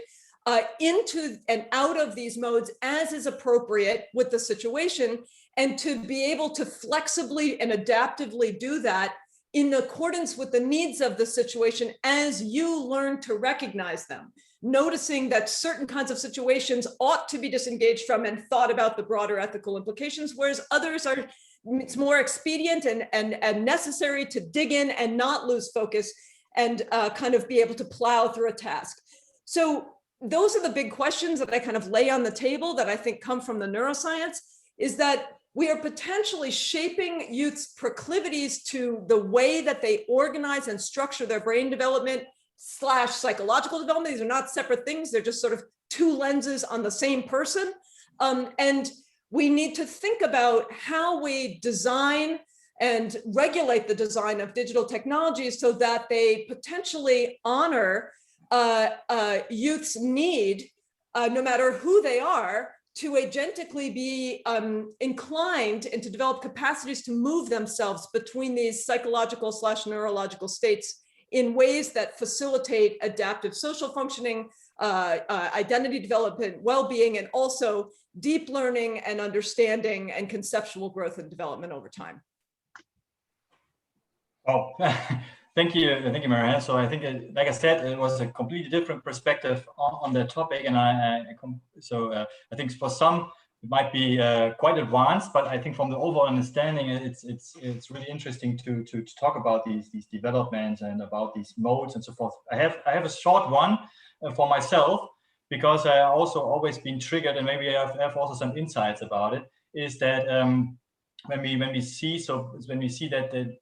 Into and out of these modes as is appropriate with the situation, and to be able to flexibly and adaptively do that in accordance with the needs of the situation as you learn to recognize them, noticing that certain kinds of situations ought to be disengaged from and thought about the broader ethical implications, whereas others are, it's more expedient and necessary to dig in and not lose focus and kind of be able to plow through a task. So those are the big questions that I kind of lay on the table that I think come from the neuroscience, is that we are potentially shaping youth's proclivities to the way that they organize and structure their brain development / psychological development. These are not separate things. They're just sort of two lenses on the same person. And we need to think about how we design and regulate the design of digital technologies so that they potentially honor youth's need, no matter who they are, to agentically be inclined and to develop capacities to move themselves between these psychological / neurological states in ways that facilitate adaptive social functioning, identity development, well-being, and also deep learning and understanding and conceptual growth and development over time. Oh, thank you, Marianne. So I think, like I said, it was a completely different perspective on the topic, and I think for some it might be quite advanced, but I think from the overall understanding, it's really interesting to talk about these developments and about these modes and so forth. I have a short one for myself, because I also always been triggered, and maybe I have also some insights about it. Is that when we see that the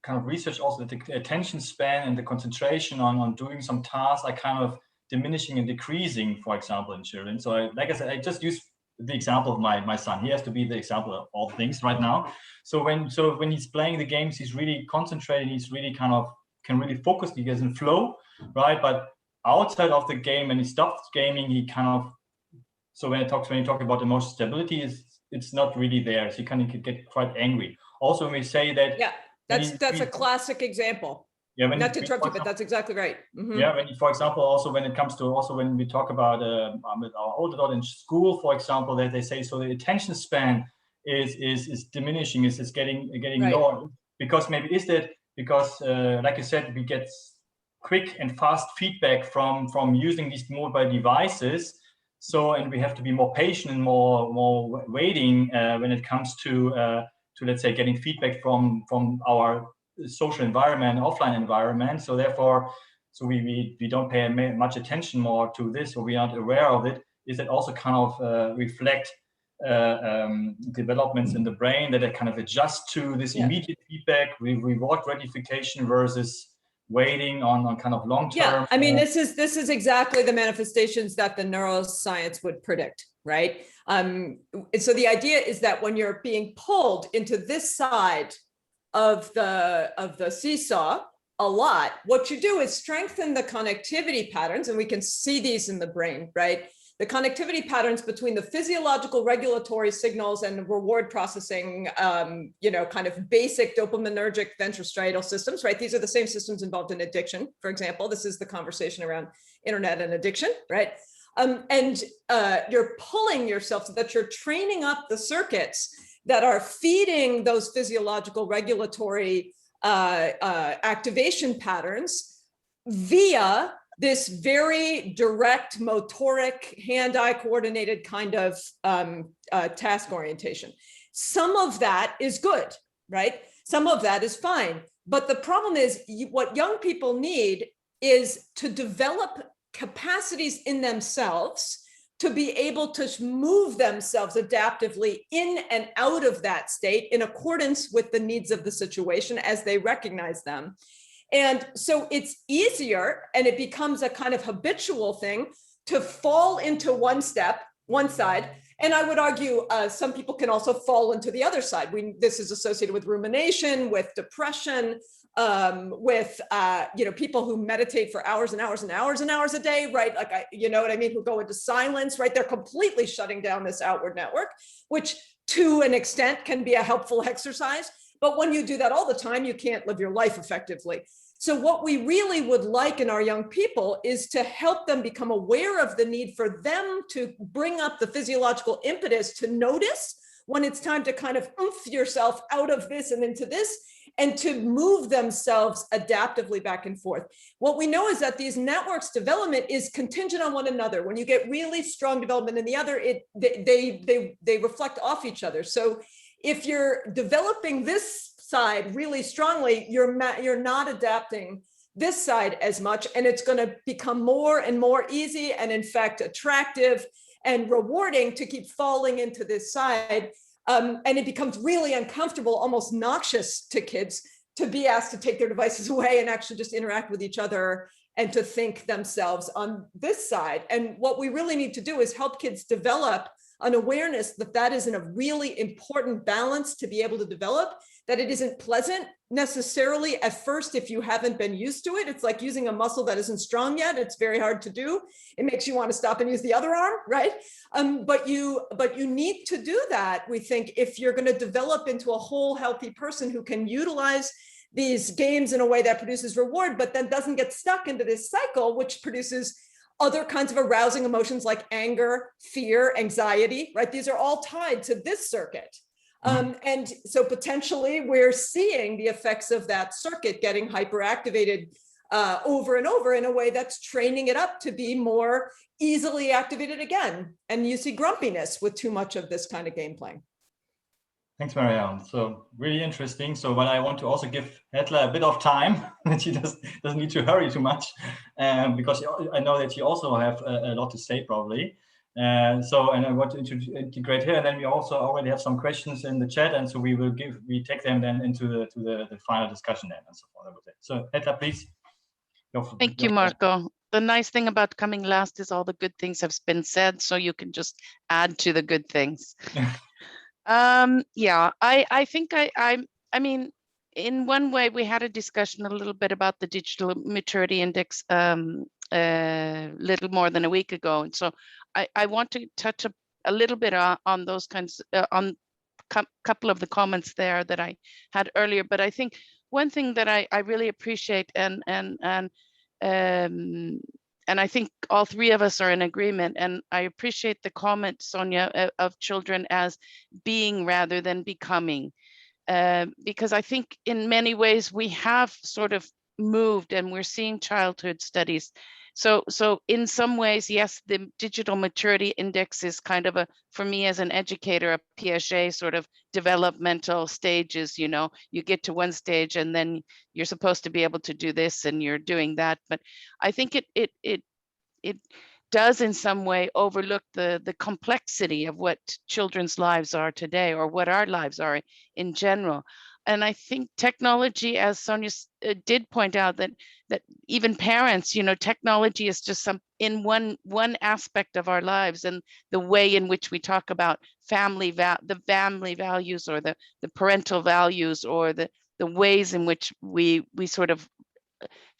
kind of research also that the attention span and the concentration on doing some tasks are kind of diminishing and decreasing, for example, in children. So like I said, I just use the example of my son. He has to be the example of all things right now. So when he's playing the games, he's really concentrating, he's really kind of can really focus, he gets in flow, right? But outside of the game, when he stops gaming, he kind of, so when you talk about emotional stability, it's not really there. So you kind of get quite angry. Also, when we say that, yeah, that's a classic example. Yeah, not to interrupt you, but that's exactly right. Mm-hmm. Yeah, for example, also when it comes to when we talk about with our older daughter in school, for example, that they say so the attention span is diminishing, is getting right. Lower, because maybe is that because like you said, we get quick and fast feedback from using these mobile devices. So, and we have to be more patient and more waiting when it comes to let's say getting feedback from our social environment, offline environment. So therefore, we don't pay much attention more to this, or we aren't aware of it. Is that also kind of reflect developments in the brain that kind of adjust to this immediate feedback, reward gratification versus waiting on kind of long term. Yeah, I mean, this is exactly the manifestations that the neuroscience would predict, right? So the idea is that when you're being pulled into this side of the seesaw a lot, what you do is strengthen the connectivity patterns, and we can see these in the brain, right? The connectivity patterns between the physiological regulatory signals and reward processing, kind of basic dopaminergic ventrostriatal systems, right? These are the same systems involved in addiction, for example. This is the conversation around internet and addiction, right? And you're pulling yourself so that you're training up the circuits that are feeding those physiological regulatory activation patterns via this very direct motoric hand-eye coordinated kind of task orientation. Some of that is good, right? Some of that is fine. But the problem is what young people need is to develop capacities in themselves to be able to move themselves adaptively in and out of that state in accordance with the needs of the situation as they recognize them. And so it's easier, and it becomes a kind of habitual thing to fall into one side. And I would argue some people can also fall into the other side. This is associated with rumination, with depression, with people who meditate for hours and hours and hours and hours a day, right? Like, you know what I mean? Who go into silence, right? They're completely shutting down this outward network, which to an extent can be a helpful exercise. But when you do that all the time, you can't live your life effectively. So what we really would like in our young people is to help them become aware of the need for them to bring up the physiological impetus to notice when it's time to kind of oomph yourself out of this and into this, and to move themselves adaptively back and forth. What we know is that these networks development is contingent on one another. When you get really strong development in the other, they reflect off each other. So if you're developing this side really strongly, you're not adapting this side as much, and it's going to become more and more easy and in fact attractive and rewarding to keep falling into this side. And it becomes really uncomfortable, almost noxious to kids to be asked to take their devices away and actually just interact with each other and to think themselves on this side. And what we really need to do is help kids develop an awareness that that is in a really important balance to be able to develop, that it isn't pleasant necessarily at first if you haven't been used to it. It's like using a muscle that isn't strong yet. It's very hard to do. It makes you want to stop and use the other arm, right? But you need to do that, we think, if you're going to develop into a whole healthy person who can utilize these games in a way that produces reward, but then doesn't get stuck into this cycle, which produces other kinds of arousing emotions like anger, fear, anxiety, right? These are all tied to this circuit. And so potentially we're seeing the effects of that circuit getting hyperactivated over and over in a way that's training it up to be more easily activated again. And you see grumpiness with too much of this kind of game playing. Thanks, Marianne. So really interesting. So, but I want to also give Hedla a bit of time that she doesn't need to hurry too much, because I know that you also have a lot to say probably. And I want to integrate here, and then we also already have some questions in the chat, and so we take them then into the final discussion then and so forth. So Hedla, please. Thank you, Marco. The nice thing about coming last is all the good things have been said, so you can just add to the good things. Yeah, I think I mean, in one way, we had a discussion a little bit about the digital maturity index little more than a week ago. And so I want to touch a little bit on those kinds, on a couple of the comments there that I had earlier. But I think one thing that I really appreciate and I think all three of us are in agreement, and I appreciate the comment, Sonia, of children as being rather than becoming, because I think in many ways we have sort of moved, and we're seeing childhood studies. So in some ways, yes, the digital maturity index is kind of for me as an educator, a Piaget sort of developmental stages. You know, you get to one stage and then you're supposed to be able to do this and you're doing that. But I think it does in some way overlook the complexity of what children's lives are today, or what our lives are in general. And I think technology, as Sonia did point out, that even parents, you know, technology is just in one aspect of our lives, and the way in which we talk about the family values, or the parental values, or the ways in which we sort of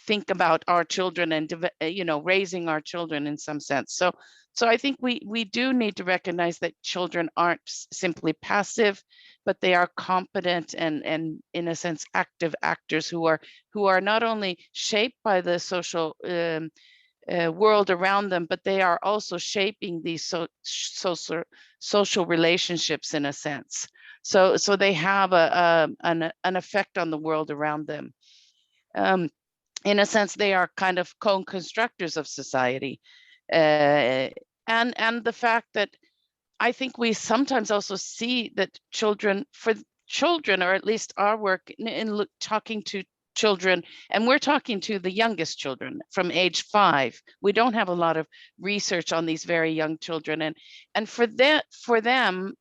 think about our children and, you know, raising our children in some sense. So I think we do need to recognize that children aren't simply passive, but they are competent and in a sense active actors who are not only shaped by the social world around them, but they are also shaping these social relationships in a sense. So they have an effect on the world around them. In a sense, they are kind of co-constructors of society. And the fact that I think we sometimes also see that children, or at least our work in talking to children, and we're talking to the youngest children from age 5. We don't have a lot of research on these very young children, and for them,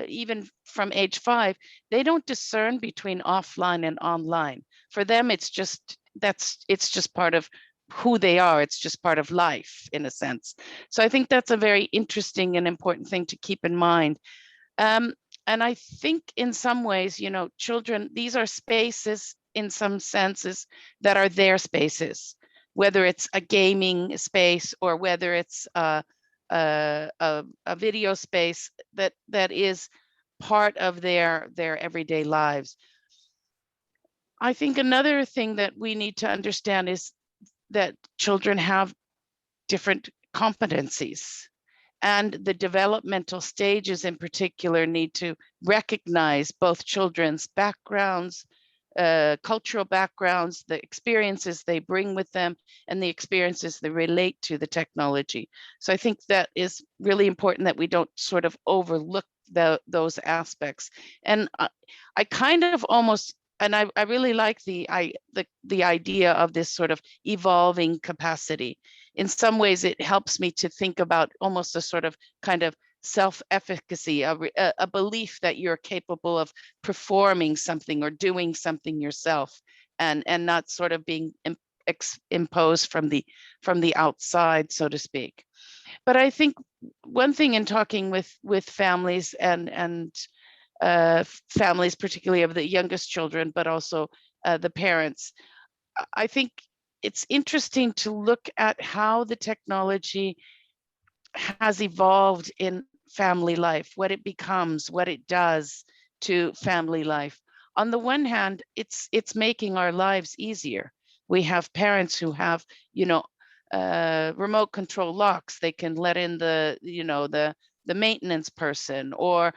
even from age 5, they don't discern between offline and online. For them, it's just part of who they are. It's just part of life in a sense. So I think that's a very interesting and important thing to keep in mind. And I think in some ways, you know, children, these are spaces in some senses that are their spaces, whether it's a gaming space or whether it's a video space that is part of their everyday lives. I think another thing that we need to understand is that children have different competencies, and the developmental stages in particular need to recognize both children's backgrounds, cultural backgrounds, the experiences they bring with them, and the experiences they relate to the technology. So I think that is really important, that we don't sort of overlook those aspects. And I kind of almost, and I really like the idea of this sort of evolving capacity. In some ways, it helps me to think about almost a sort of kind of self-efficacy, a belief that you're capable of performing something or doing something yourself, and not sort of being imposed from the outside, so to speak. But I think one thing in talking with families and families, particularly of the youngest children, but also the parents, I think it's interesting to look at how the technology has evolved in family life, what it becomes, what it does to family life. On the one hand, it's making our lives easier. We have parents who have, remote control locks. They can let in the maintenance person, or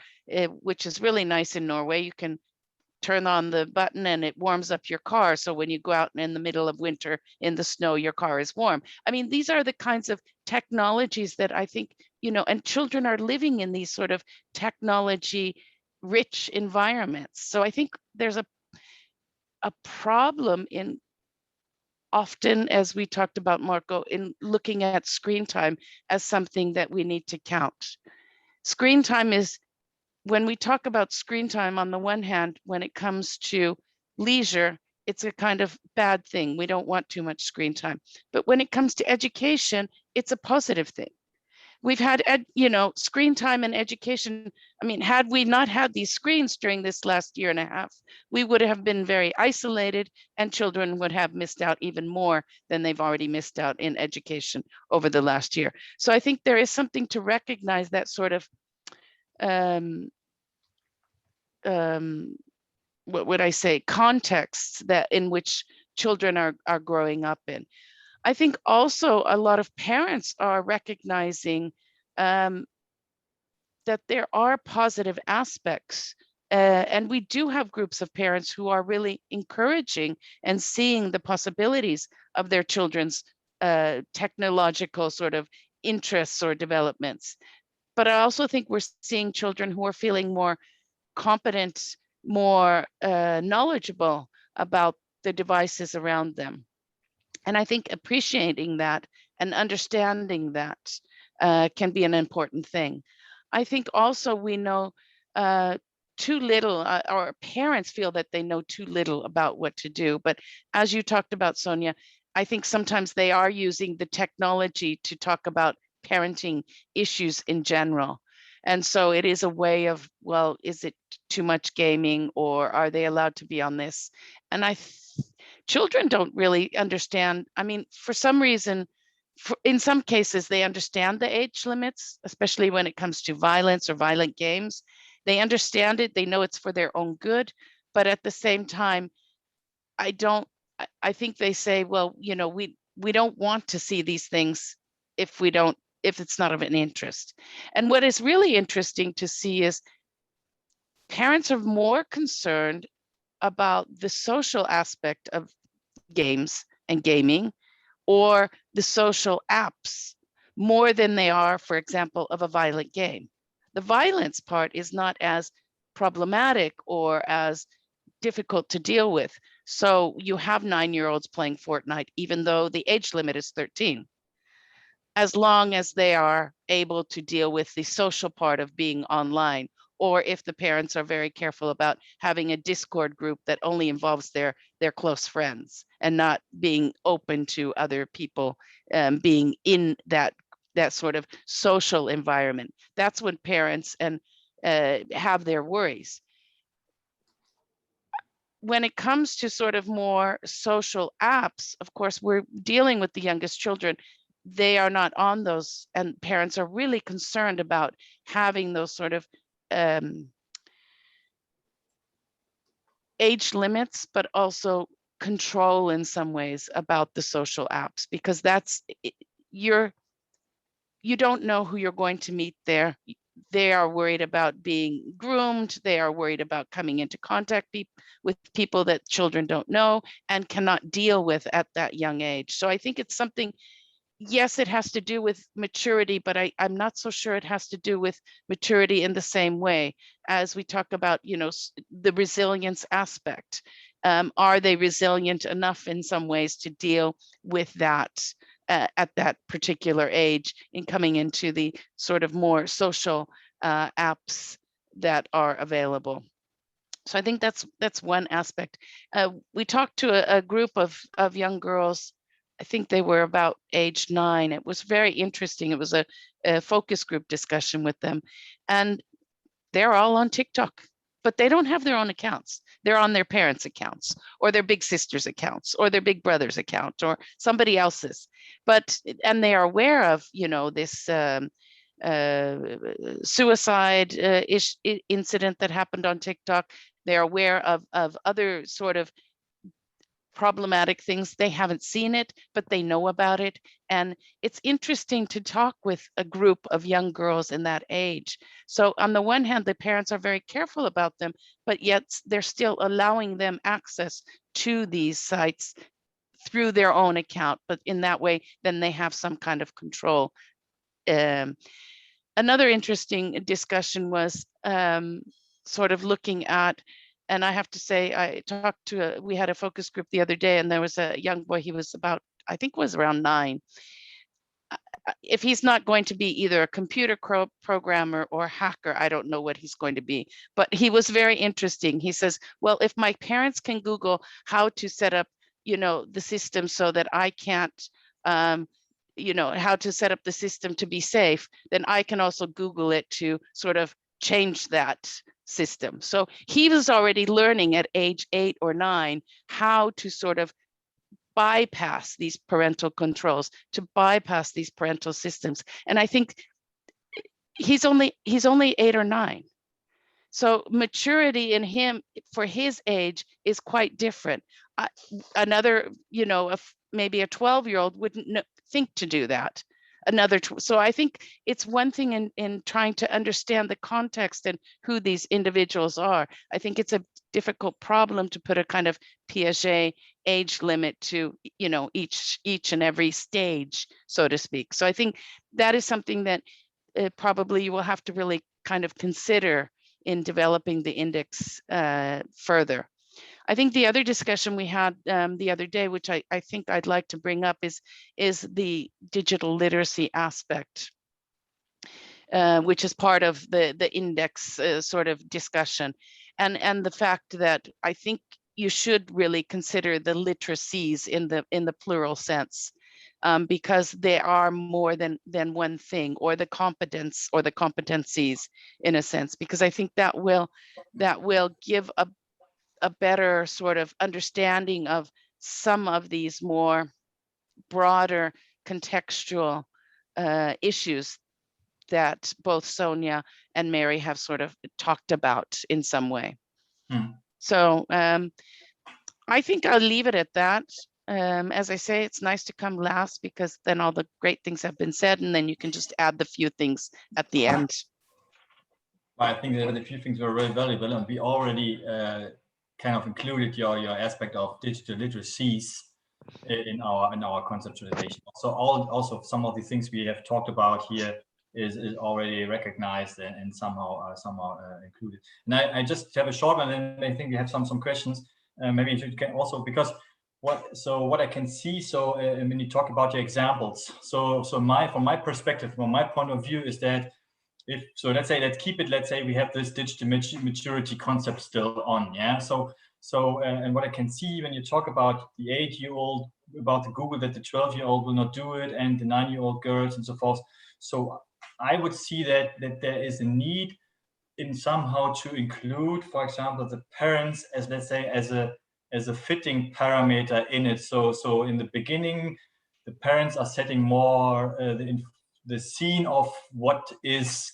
which is really nice in Norway. You can turn on the button and it warms up your car. So when you go out in the middle of winter in the snow, your car is warm. I mean, these are the kinds of technologies that I think, and children are living in these sort of technology rich environments. So I think there's a problem in often, as we talked about, Marco, in looking at screen time as something that we need to count. Screen time is, when we talk about screen time, on the one hand, when it comes to leisure, it's a kind of bad thing. We don't want too much screen time. But when it comes to education, it's a positive thing. We've had, screen time and education. I mean, had we not had these screens during this last year and a half, we would have been very isolated, and children would have missed out even more than they've already missed out in education over the last year. So I think there is something to recognize that sort of what would I say, contexts that in which children are growing up in. I think also a lot of parents are recognizing that there are positive aspects, and we do have groups of parents who are really encouraging and seeing the possibilities of their children's technological sort of interests or developments. But I also think we're seeing children who are feeling more competent, more knowledgeable about the devices around them. And I think appreciating that and understanding that can be an important thing. I think also we know too little, or parents feel that they know too little about what to do. But as you talked about, Sonia, I think sometimes they are using the technology to talk about parenting issues in general. And so it is a way of, well, is it too much gaming, or are they allowed to be on this? And children don't really understand. I mean, for some reason, in some cases, they understand the age limits, especially when it comes to violence or violent games. They understand it. They know it's for their own good. But at the same time, I think they say, well, we don't want to see these things if it's not of an interest. And what is really interesting to see is parents are more concerned about the social aspect of games and gaming, or the social apps, more than they are, for example, of a violent game. The violence part is not as problematic or as difficult to deal with. So you have 9-year-olds playing Fortnite, even though the age limit is 13. As long as they are able to deal with the social part of being online, or if the parents are very careful about having a Discord group that only involves their close friends and not being open to other people, being in that sort of social environment. That's when parents have their worries. When it comes to sort of more social apps, of course, we're dealing with the youngest children. They are not on those, and parents are really concerned about having those sort of age limits, but also control in some ways about the social apps, because you don't know who you're going to meet there. They are worried about being groomed. They are worried about coming into contact with people that children don't know and cannot deal with at that young age. So I think it's something, yes, it has to do with maturity, but I'm not so sure it has to do with maturity in the same way as we talk about, the resilience aspect. Are they resilient enough in some ways to deal with that at that particular age in coming into the sort of more social apps that are available? So I think that's one aspect. We talked to a group of young girls I think they were about age 9. It was very interesting. It was a focus group discussion with them, and they're all on TikTok, but they don't have their own accounts. They're on their parents' accounts or their big sister's accounts or their big brother's account or somebody else's. And they are aware of, this suicide incident that happened on TikTok. They're aware of other sort of problematic things. They haven't seen it, but they know about it. And it's interesting to talk with a group of young girls in that age. So on the one hand, the parents are very careful about them, but yet they're still allowing them access to these sites through their own account. But in that way, then they have some kind of control. Another interesting discussion was sort of looking at, and I have to say, we had a focus group the other day, and there was a young boy, he was about, I think was around 9. If he's not going to be either a computer programmer or hacker, I don't know what he's going to be, but he was very interesting. He says, well, if my parents can Google how to set up, the system so that I can't, how to set up the system to be safe, then I can also Google it to sort of change that system. So he was already learning at age 8 or 9 how to sort of bypass these parental controls, to bypass these parental systems. And I think he's only 8 or 9. So maturity in him for his age is quite different. Another, maybe a 12-year-old wouldn't think to do that. So I think it's one thing in trying to understand the context and who these individuals are. I think it's a difficult problem to put a kind of Piaget age limit to, each and every stage, so to speak. So I think that is something that probably you will have to really kind of consider in developing the index further. I think the other discussion we had the other day, which I think I'd like to bring up, is the digital literacy aspect, which is part of the index sort of discussion, and the fact that I think you should really consider the literacies in the plural sense, because they are more than one thing, or the competence or the competencies in a sense, because I think that will give a better sort of understanding of some of these more broader contextual issues that both Sonia and Mary have sort of talked about in some way. So I think I'll leave it at that. As I say, it's nice to come last because then all the great things have been said, and then you can just add the few things at the end. I think that a few things were really valuable, and we already kind of included your aspect of digital literacies in our conceptualization. So also some of the things we have talked about here is already recognized and somehow included. And I just have a short one, and I think we have some questions. Maybe if you can also, because what I can see, when you talk about your examples, from my perspective, from my point of view, is that let's say we have this digital maturity concept still on, yeah. And what I can see when you talk about the 8-year-old, about the Google, that the 12-year-old will not do it, and the 9-year-old girls and so forth. So I would see that there is a need in somehow to include, for example, the parents as, let's say, as a fitting parameter in it. So in the beginning, the parents are setting more the scene of what is,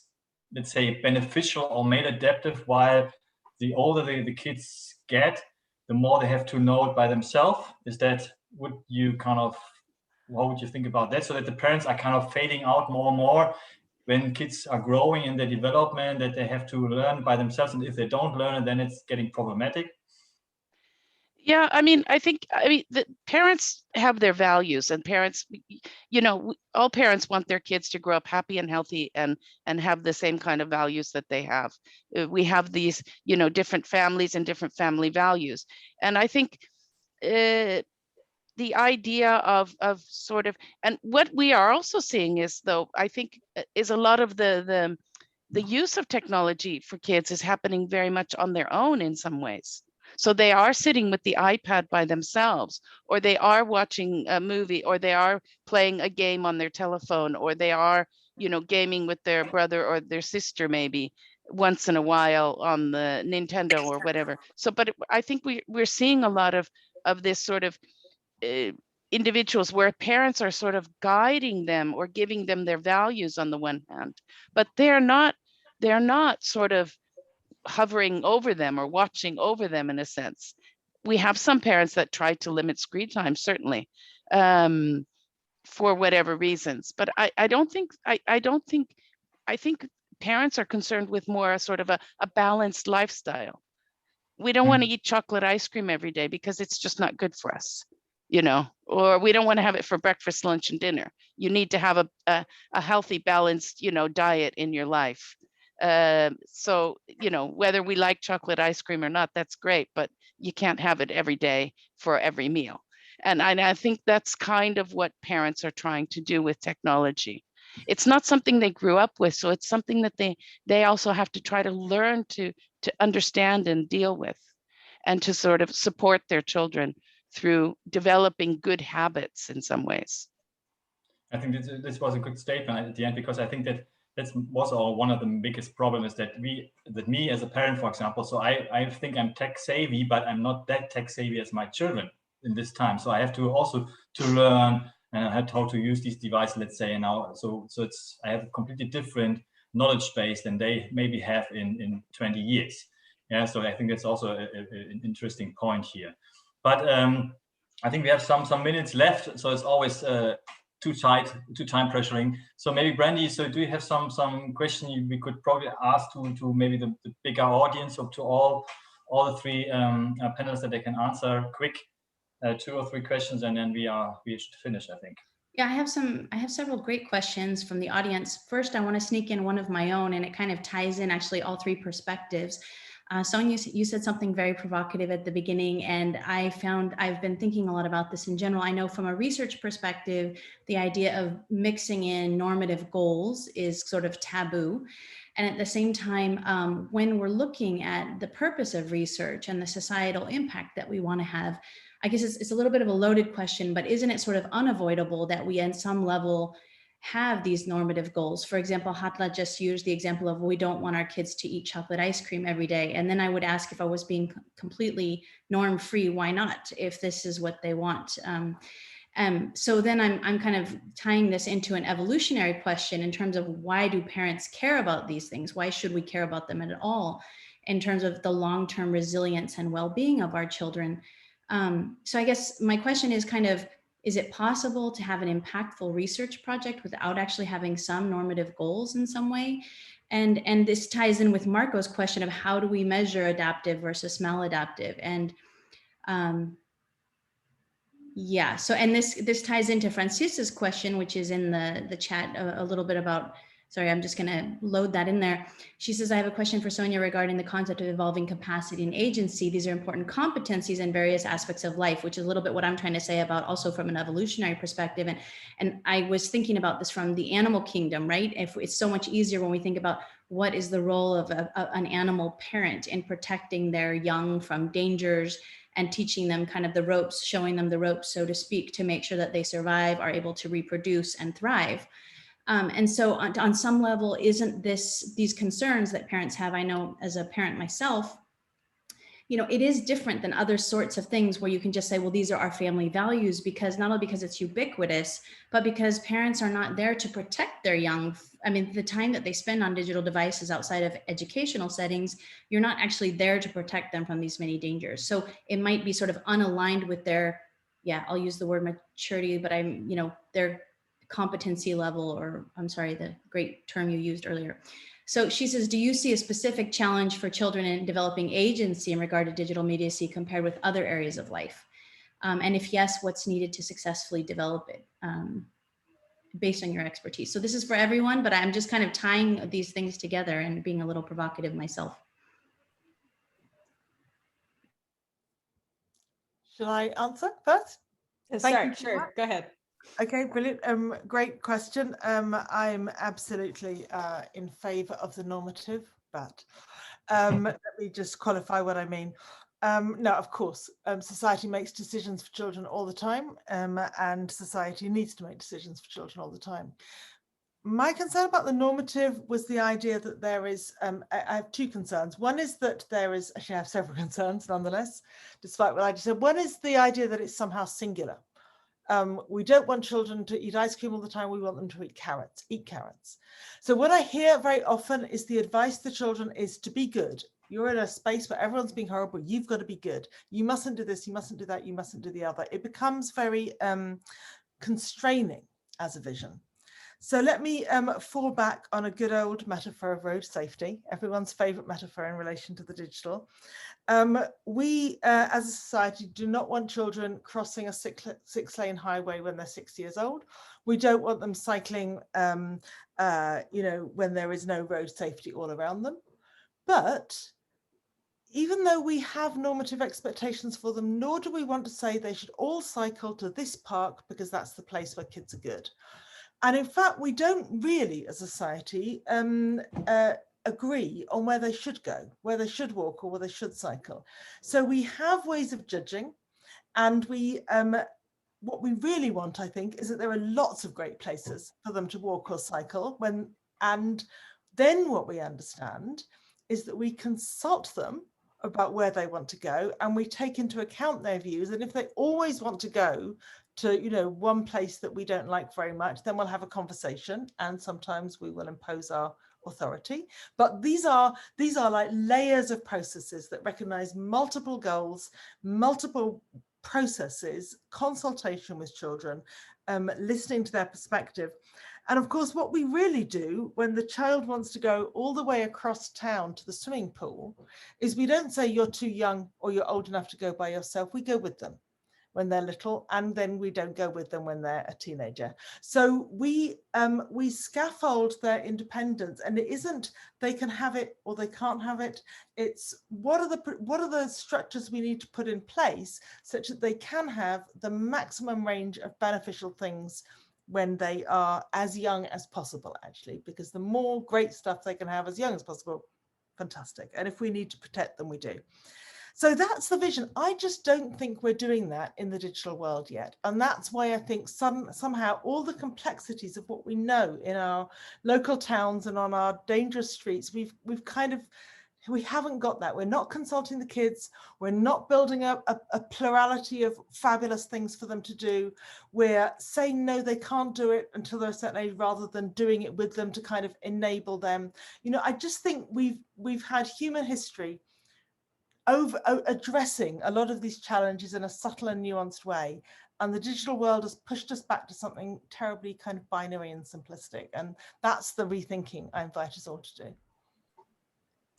let's say, beneficial or made adaptive, while the older the kids get, the more they have to know it by themselves. What would you think about that? So that the parents are kind of fading out more and more when kids are growing in their development, that they have to learn by themselves, and if they don't learn it, then it's getting problematic. Yeah, I think the parents have their values, and parents, all parents want their kids to grow up happy and healthy and have the same kind of values that they have. We have these, different families and different family values. And I think the idea of sort of, and what we are also seeing is, though, I think is a lot of the use of technology for kids is happening very much on their own in some ways. So they are sitting with the iPad by themselves, or they are watching a movie, or they are playing a game on their telephone, or they are, you know, gaming with their brother or their sister maybe once in a while on the Nintendo or whatever. So, but I think we're seeing a lot of this sort of individuals where parents are sort of guiding them or giving them their values on the one hand, but they're not sort of hovering over them or watching over them in a sense. We have some parents that try to limit screen time, certainly, for whatever reasons, but I think parents are concerned with more a sort of a balanced lifestyle. We don't want to eat chocolate ice cream every day because it's just not good for us, you know, or we don't want to have it for breakfast, lunch, and dinner. You need to have a healthy, balanced, you know, diet in your life. So, you know, whether we like chocolate ice cream or not, that's great, but you can't have it every day for every meal. And I think that's kind of what parents are trying to do with technology. It's not something they grew up with, so it's something that they also have to try to learn to understand and deal with, and to sort of support their children through developing good habits in some ways. I think this was a good statement at the end, because I think that that's also one of the biggest problems, that me as a parent, for example, so I think I'm tech savvy, but I'm not that tech savvy as my children in this time. So I have to also to learn how to use these devices, let's say, now. So I have a completely different knowledge base than they maybe have in 20 years. Yeah, so I think that's also an interesting point here. But I think we have some minutes left, so it's always too time pressuring. So maybe Brandy, so do you have some question we could probably ask to maybe the bigger audience, or to all the three panelists, that they can answer quick 2 or 3 questions, and then we should finish, I think. Yeah, I have several great questions from the audience. First, I want to sneak in one of my own, and it kind of ties in actually all 3 perspectives. Sonia, you said something very provocative at the beginning, and I've been thinking a lot about this in general. I know from a research perspective, the idea of mixing in normative goals is sort of taboo. And at the same time, when we're looking at the purpose of research and the societal impact that we want to have, I guess it's a little bit of a loaded question, but isn't it sort of unavoidable that we at some level have these normative goals? For example, Hatla just used the example of, we don't want our kids to eat chocolate ice cream every day. And then I would ask, if I was being completely norm free, why not, if this is what they want? So then I'm kind of tying this into an evolutionary question in terms of, why do parents care about these things? Why should we care about them at all in terms of the long-term resilience and well-being of our children? So I guess my question is kind of, is it possible to have an impactful research project without actually having some normative goals in some way? And this ties in with Marco's question of, how do we measure adaptive versus maladaptive? And yeah, so, and this ties into Francisca's question, which is in the chat a little bit about, sorry, I'm just gonna load that in there. She says, I have a question for Sonia regarding the concept of evolving capacity and agency. These are important competencies in various aspects of life, which is a little bit what I'm trying to say about also from an evolutionary perspective. And I was thinking about this from the animal kingdom, right? If it's so much easier when we think about what is the role of an animal parent in protecting their young from dangers and teaching them kind of the ropes, showing them the ropes, so to speak, to make sure that they survive, are able to reproduce and thrive. And so on some level, isn't these concerns that parents have, I know as a parent myself, you know, it is different than other sorts of things where you can just say, well, these are our family values, because not only because it's ubiquitous, but because parents are not there to protect their young. I mean, the time that they spend on digital devices outside of educational settings, you're not actually there to protect them from these many dangers. So it might be sort of unaligned with their, yeah, I'll use the word maturity, but their competency level, or I'm sorry, the great term you used earlier. So she says, do you see a specific challenge for children in developing agency in regard to digital mediacy compared with other areas of life? And if yes, what's needed to successfully develop it based on your expertise? So this is for everyone, but I'm just kind of tying these things together and being a little provocative myself. Shall I answer first? Sure, go ahead. Okay, brilliant. Great question. I'm absolutely in favor of the normative, but let me just qualify what I mean. No, of course, society makes decisions for children all the time, and society needs to make decisions for children all the time. My concern about the normative was the idea that there is, I have two concerns. One is that there is, actually I have several concerns nonetheless, despite what I just said. One is the idea that it's somehow singular. We don't want children to eat ice cream all the time. We want them to eat carrots. So what I hear very often is the advice to children is to be good. You're in a space where everyone's being horrible. You've got to be good. You mustn't do this. You mustn't do that. You mustn't do the other. It becomes very constraining as a vision. So let me fall back on a good old metaphor of road safety, everyone's favorite metaphor in relation to the digital. We as a society do not want children crossing a six-lane highway when they're 6 years old. We don't want them cycling, when there is no road safety all around them. But even though we have normative expectations for them, nor do we want to say they should all cycle to this park because that's the place where kids are good. And in fact, we don't really, as a society, agree on where they should go, where they should walk or where they should cycle. So we have ways of judging, and what we really want, I think, is that there are lots of great places for them to walk or cycle. And then what we understand is that we consult them about where they want to go, and we take into account their views. And if they always want to go to one place that we don't like very much, then we'll have a conversation, and sometimes we will impose our authority. But these are like layers of processes that recognize multiple goals, multiple processes, consultation with children, listening to their perspective. And of course, what we really do when the child wants to go all the way across town to the swimming pool is we don't say you're too young or you're old enough to go by yourself. We go with them when they're little, and then we don't go with them when they're a teenager. So we scaffold their independence, and it isn't they can have it or they can't have it. It's what are the structures we need to put in place such that they can have the maximum range of beneficial things when they are as young as possible, actually, because the more great stuff they can have as young as possible, fantastic. And if we need to protect them, we do. So that's the vision. I just don't think we're doing that in the digital world yet. And that's why I think somehow all the complexities of what we know in our local towns and on our dangerous streets, we haven't got that. We're not consulting the kids. We're not building up a plurality of fabulous things for them to do. We're saying, no, they can't do it until they're a certain age, rather than doing it with them to kind of enable them. I just think we've had human history addressing a lot of these challenges in a subtle and nuanced way, and the digital world has pushed us back to something terribly kind of binary and simplistic, and that's the rethinking I invite us all to do.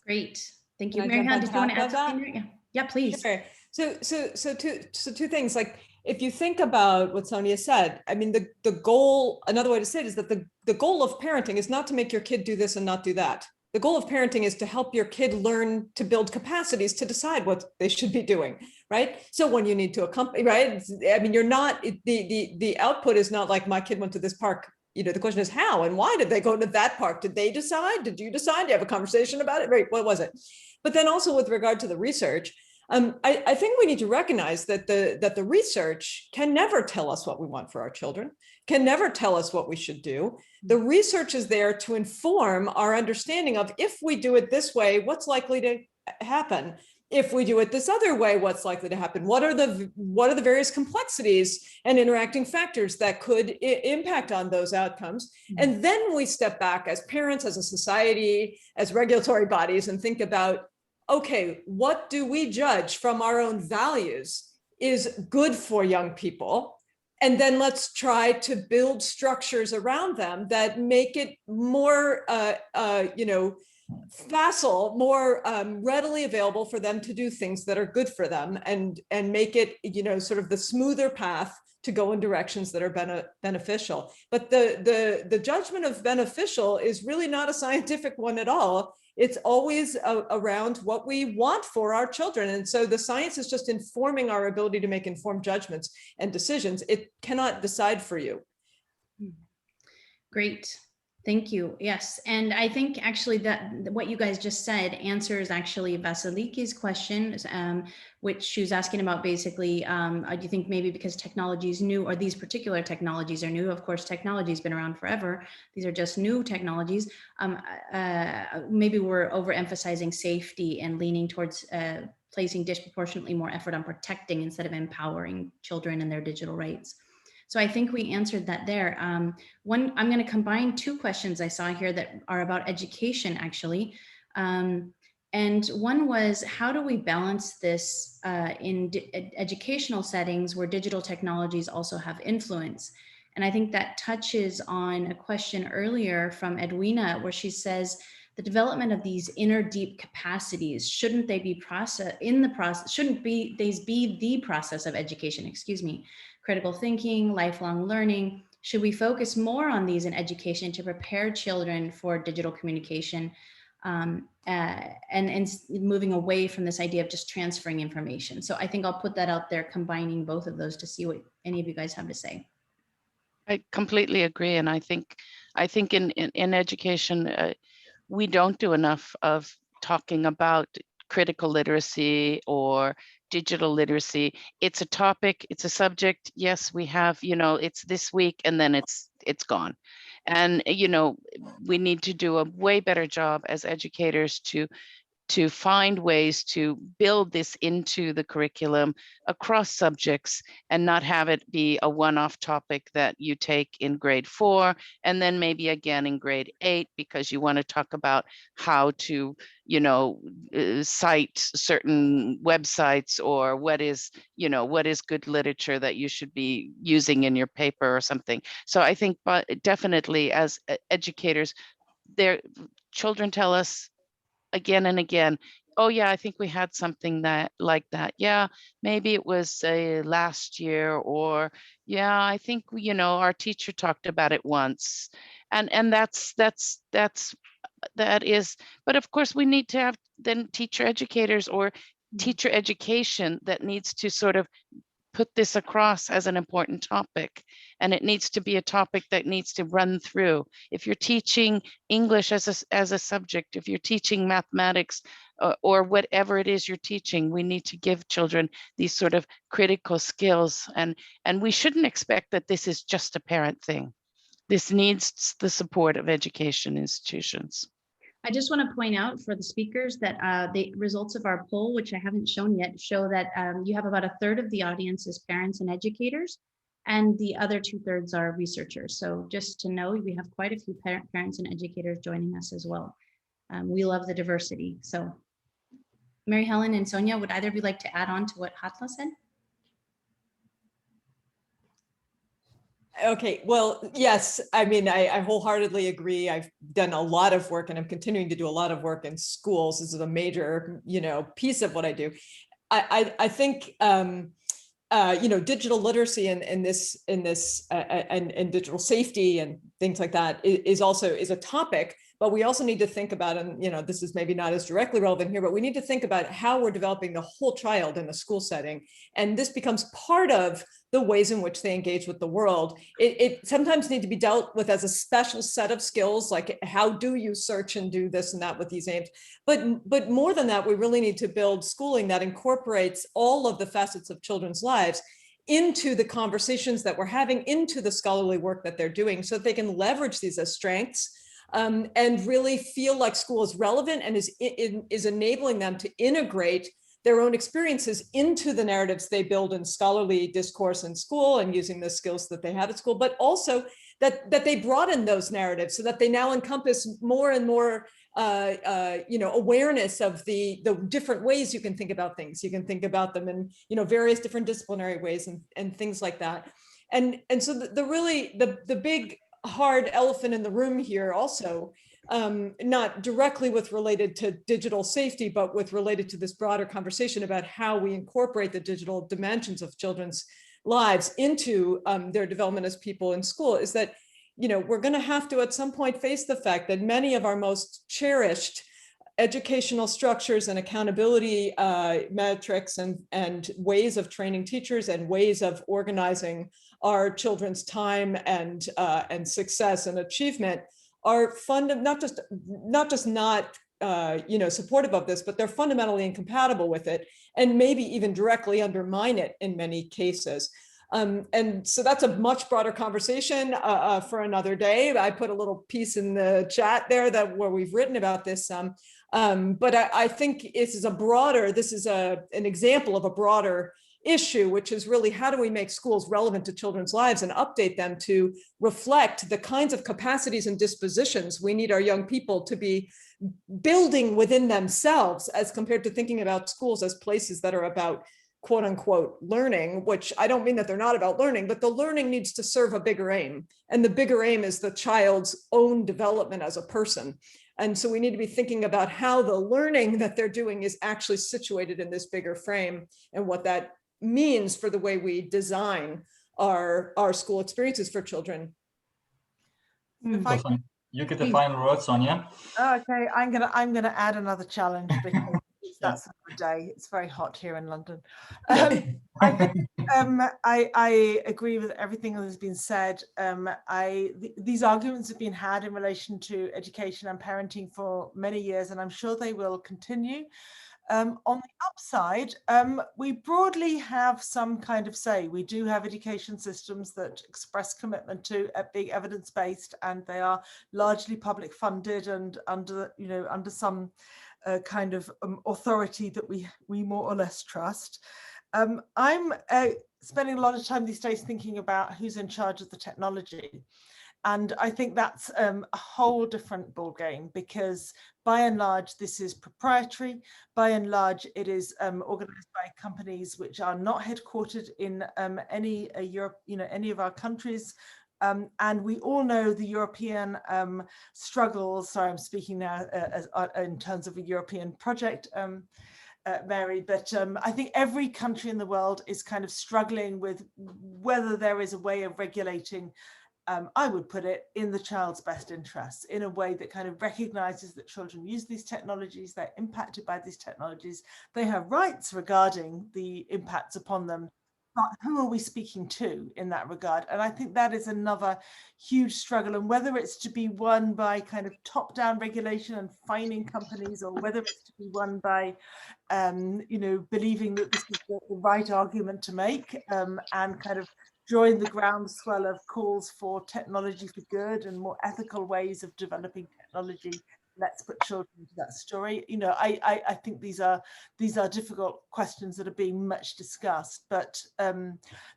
Great, thank you. Mary, did you want to add something there? Yeah, please. Sure. So two things. Like, if you think about what Sonia said, I mean, the goal, another way to say it is that the goal of parenting is not to make your kid do this and not do that. The goal of parenting is to help your kid learn to build capacities to decide what they should be doing, right? So when you need to accompany, right? I mean, you're not, the output is not like, my kid went to this park. The question is how and why did they go to that park? Did they decide? Did you decide? Do you have a conversation about it? Right, what was it? But then also with regard to the research, I think we need to recognize that the research can never tell us what we want for our children, can never tell us what we should do. The research is there to inform our understanding of, if we do it this way, what's likely to happen? If we do it this other way, what's likely to happen? What are the various complexities and interacting factors that could impact on those outcomes? And then we step back as parents, as a society, as regulatory bodies, and think about, okay, what do we judge from our own values is good for young people? And then let's try to build structures around them that make it more, facile, more readily available for them to do things that are good for them, and make it, sort of the smoother path to go in directions that are beneficial. But the judgment of beneficial is really not a scientific one at all. It's always around what we want for our children. And so the science is just informing our ability to make informed judgments and decisions. It cannot decide for you. Great. Thank you. Yes. And I think actually that what you guys just said answers actually Vasiliki's question, which she was asking about basically, do you think maybe because technology is new, or these particular technologies are new? Of course, technology has been around forever. These are just new technologies. Maybe we're overemphasizing safety and leaning towards placing disproportionately more effort on protecting instead of empowering children and their digital rights. So I think we answered that there. I'm going to combine two questions I saw here that are about education, actually. And one was, how do we balance this in educational settings where digital technologies also have influence? And I think that touches on a question earlier from Edwina, where she says, the development of these inner deep capacities, shouldn't they be shouldn't these be the process of education, excuse me? Critical thinking, lifelong learning. Should we focus more on these in education to prepare children for digital communication and moving away from this idea of just transferring information? So I think I'll put that out there, combining both of those to see what any of you guys have to say. I completely agree. And I think in education, we don't do enough of talking about critical literacy or digital literacy. It's a topic, it's a subject. Yes, we have, it's this week and then it's gone. And, we need to do a way better job as educators to find ways to build this into the curriculum across subjects and not have it be a one-off topic that you take in grade 4 and then maybe again in grade 8 because you want to talk about how to, cite certain websites or what is good literature that you should be using in your paper or something. So I think definitely as educators, their children tell us again and again, oh yeah, I think we had something like that. Yeah, maybe it was last year, or yeah, I think our teacher talked about it once, and that is. But of course, we need to have then teacher educators or teacher education that needs to sort of put this across as an important topic, and it needs to be a topic that needs to run through. If you're teaching English as a subject, if you're teaching mathematics or whatever it is you're teaching, we need to give children these sort of critical skills, and we shouldn't expect that this is just a parent thing. This needs the support of education institutions. I just want to point out for the speakers that the results of our poll, which I haven't shown yet, show that you have about 1/3 of the audience as parents and educators, and the other 2/3 are researchers. So just to know, we have quite a few parents and educators joining us as well. We love the diversity. So Mary Helen and Sonia, would either of you like to add on to what Hatla said? Okay, well, yes, I mean, I wholeheartedly agree. I've done a lot of work and I'm continuing to do a lot of work in schools. This is a major, piece of what I do. I think, digital literacy and digital safety and things like that is a topic, but we also need to think about, and this is maybe not as directly relevant here, but we need to think about how we're developing the whole child in the school setting. And this becomes part of the ways in which they engage with the world. It sometimes needs to be dealt with as a special set of skills, like how do you search and do this and that with these aims. But more than that, we really need to build schooling that incorporates all of the facets of children's lives into the conversations that we're having, into the scholarly work that they're doing, so that they can leverage these as strengths and really feel like school is relevant and is enabling them to integrate their own experiences into the narratives they build in scholarly discourse in school and using the skills that they have at school, but also that they broaden those narratives so that they now encompass more and more awareness of the different ways you can think about things. You can think about them in various different disciplinary ways and things like that. And so the big hard elephant in the room here also, not directly related to digital safety, but related to this broader conversation about how we incorporate the digital dimensions of children's lives into their development as people in school, is that we're going to have to at some point face the fact that many of our most cherished educational structures and accountability metrics and ways of training teachers and ways of organizing our children's time and success and achievement are not supportive of this, but they're fundamentally incompatible with it, and maybe even directly undermine it in many cases. And so that's a much broader conversation for another day. I put a little piece in the chat there where we've written about this. But I think this is an example of a broader issue, which is really how do we make schools relevant to children's lives and update them to reflect the kinds of capacities and dispositions we need our young people to be building within themselves, as compared to thinking about schools as places that are about quote unquote learning, which I don't mean that they're not about learning, but the learning needs to serve a bigger aim. And the bigger aim is the child's own development as a person. And so we need to be thinking about how the learning that they're doing is actually situated in this bigger frame, and what that means for the way we design our school experiences for children. You get the final word, Sonia. Okay, I'm gonna add another challenge, because that's another day. It's very hot here in London. I think I agree with everything that has been said. These arguments have been had in relation to education and parenting for many years, and I'm sure they will continue. On the upside, we broadly have some kind of say. We do have education systems that express commitment to being evidence-based, and they are largely public funded and under some kind of authority that we more or less trust. I'm spending a lot of time these days thinking about who's in charge of the technology. And I think that's a whole different ballgame, because by and large, this is proprietary. By and large, it is organized by companies which are not headquartered in any of our countries. And we all know the European struggles. Sorry, I'm speaking now in terms of a European project, Mary, but I think every country in the world is kind of struggling with whether there is a way of regulating, I would put it, in the child's best interests, in a way that kind of recognizes that children use these technologies, they're impacted by these technologies, they have rights regarding the impacts upon them, but who are we speaking to in that regard? And I think that is another huge struggle, and whether it's to be won by kind of top-down regulation and fining companies, or whether it's to be won by believing that this is the right argument to make, and kind of join the groundswell of calls for technology for good and more ethical ways of developing technology. Let's put children into that story. I think these are difficult questions that are being much discussed, but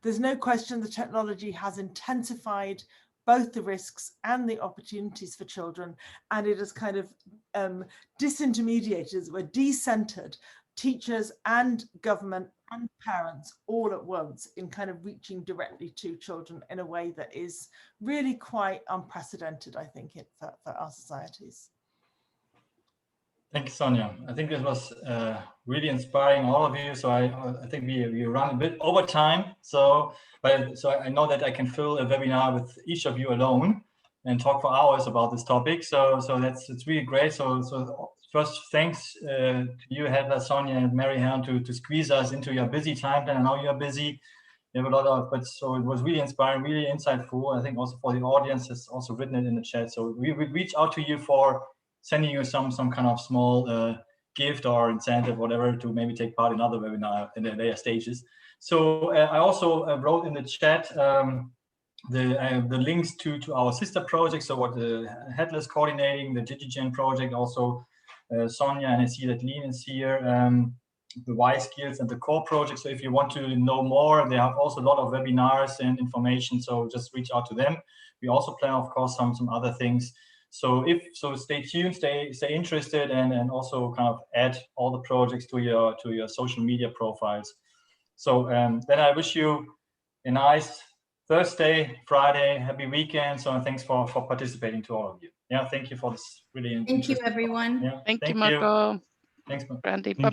there's no question the technology has intensified both the risks and the opportunities for children, and it has kind of disintermediated, we're decentered teachers and government and parents all at once in kind of reaching directly to children in a way that is really quite unprecedented, I think, for our societies. Thank you, Sonia. I think it was really inspiring, all of you. So I think we run a bit over time. So I know that I can fill a webinar with each of you alone and talk for hours about this topic. So it's really great. So first, thanks to you, Heather, Sonia, and Mary Hern, to squeeze us into your busy time. And I know you're busy. You have a lot of, but so it was really inspiring, really insightful. I think also for the audience has also written it in the chat. So we reach out to you for sending you some kind of small gift or incentive, whatever, to maybe take part in other webinar in the later stages. So I also wrote in the chat the links to our sister projects. So what the Headless coordinating, the DigiGen project, also Sonia, and I see that Lean is here, the Y Skills and the Core project. So if you want to know more, they have also a lot of webinars and information. So just reach out to them. We also plan, of course, some other things. So stay tuned, stay interested, and also kind of add all the projects to your social media profiles. So then I wish you a nice Thursday, Friday, happy weekend. So thanks for participating to all of you. Yeah, thank you for this really. Thank you, everyone. Yeah, thank you, Marco. Thanks, Brandy. Bye.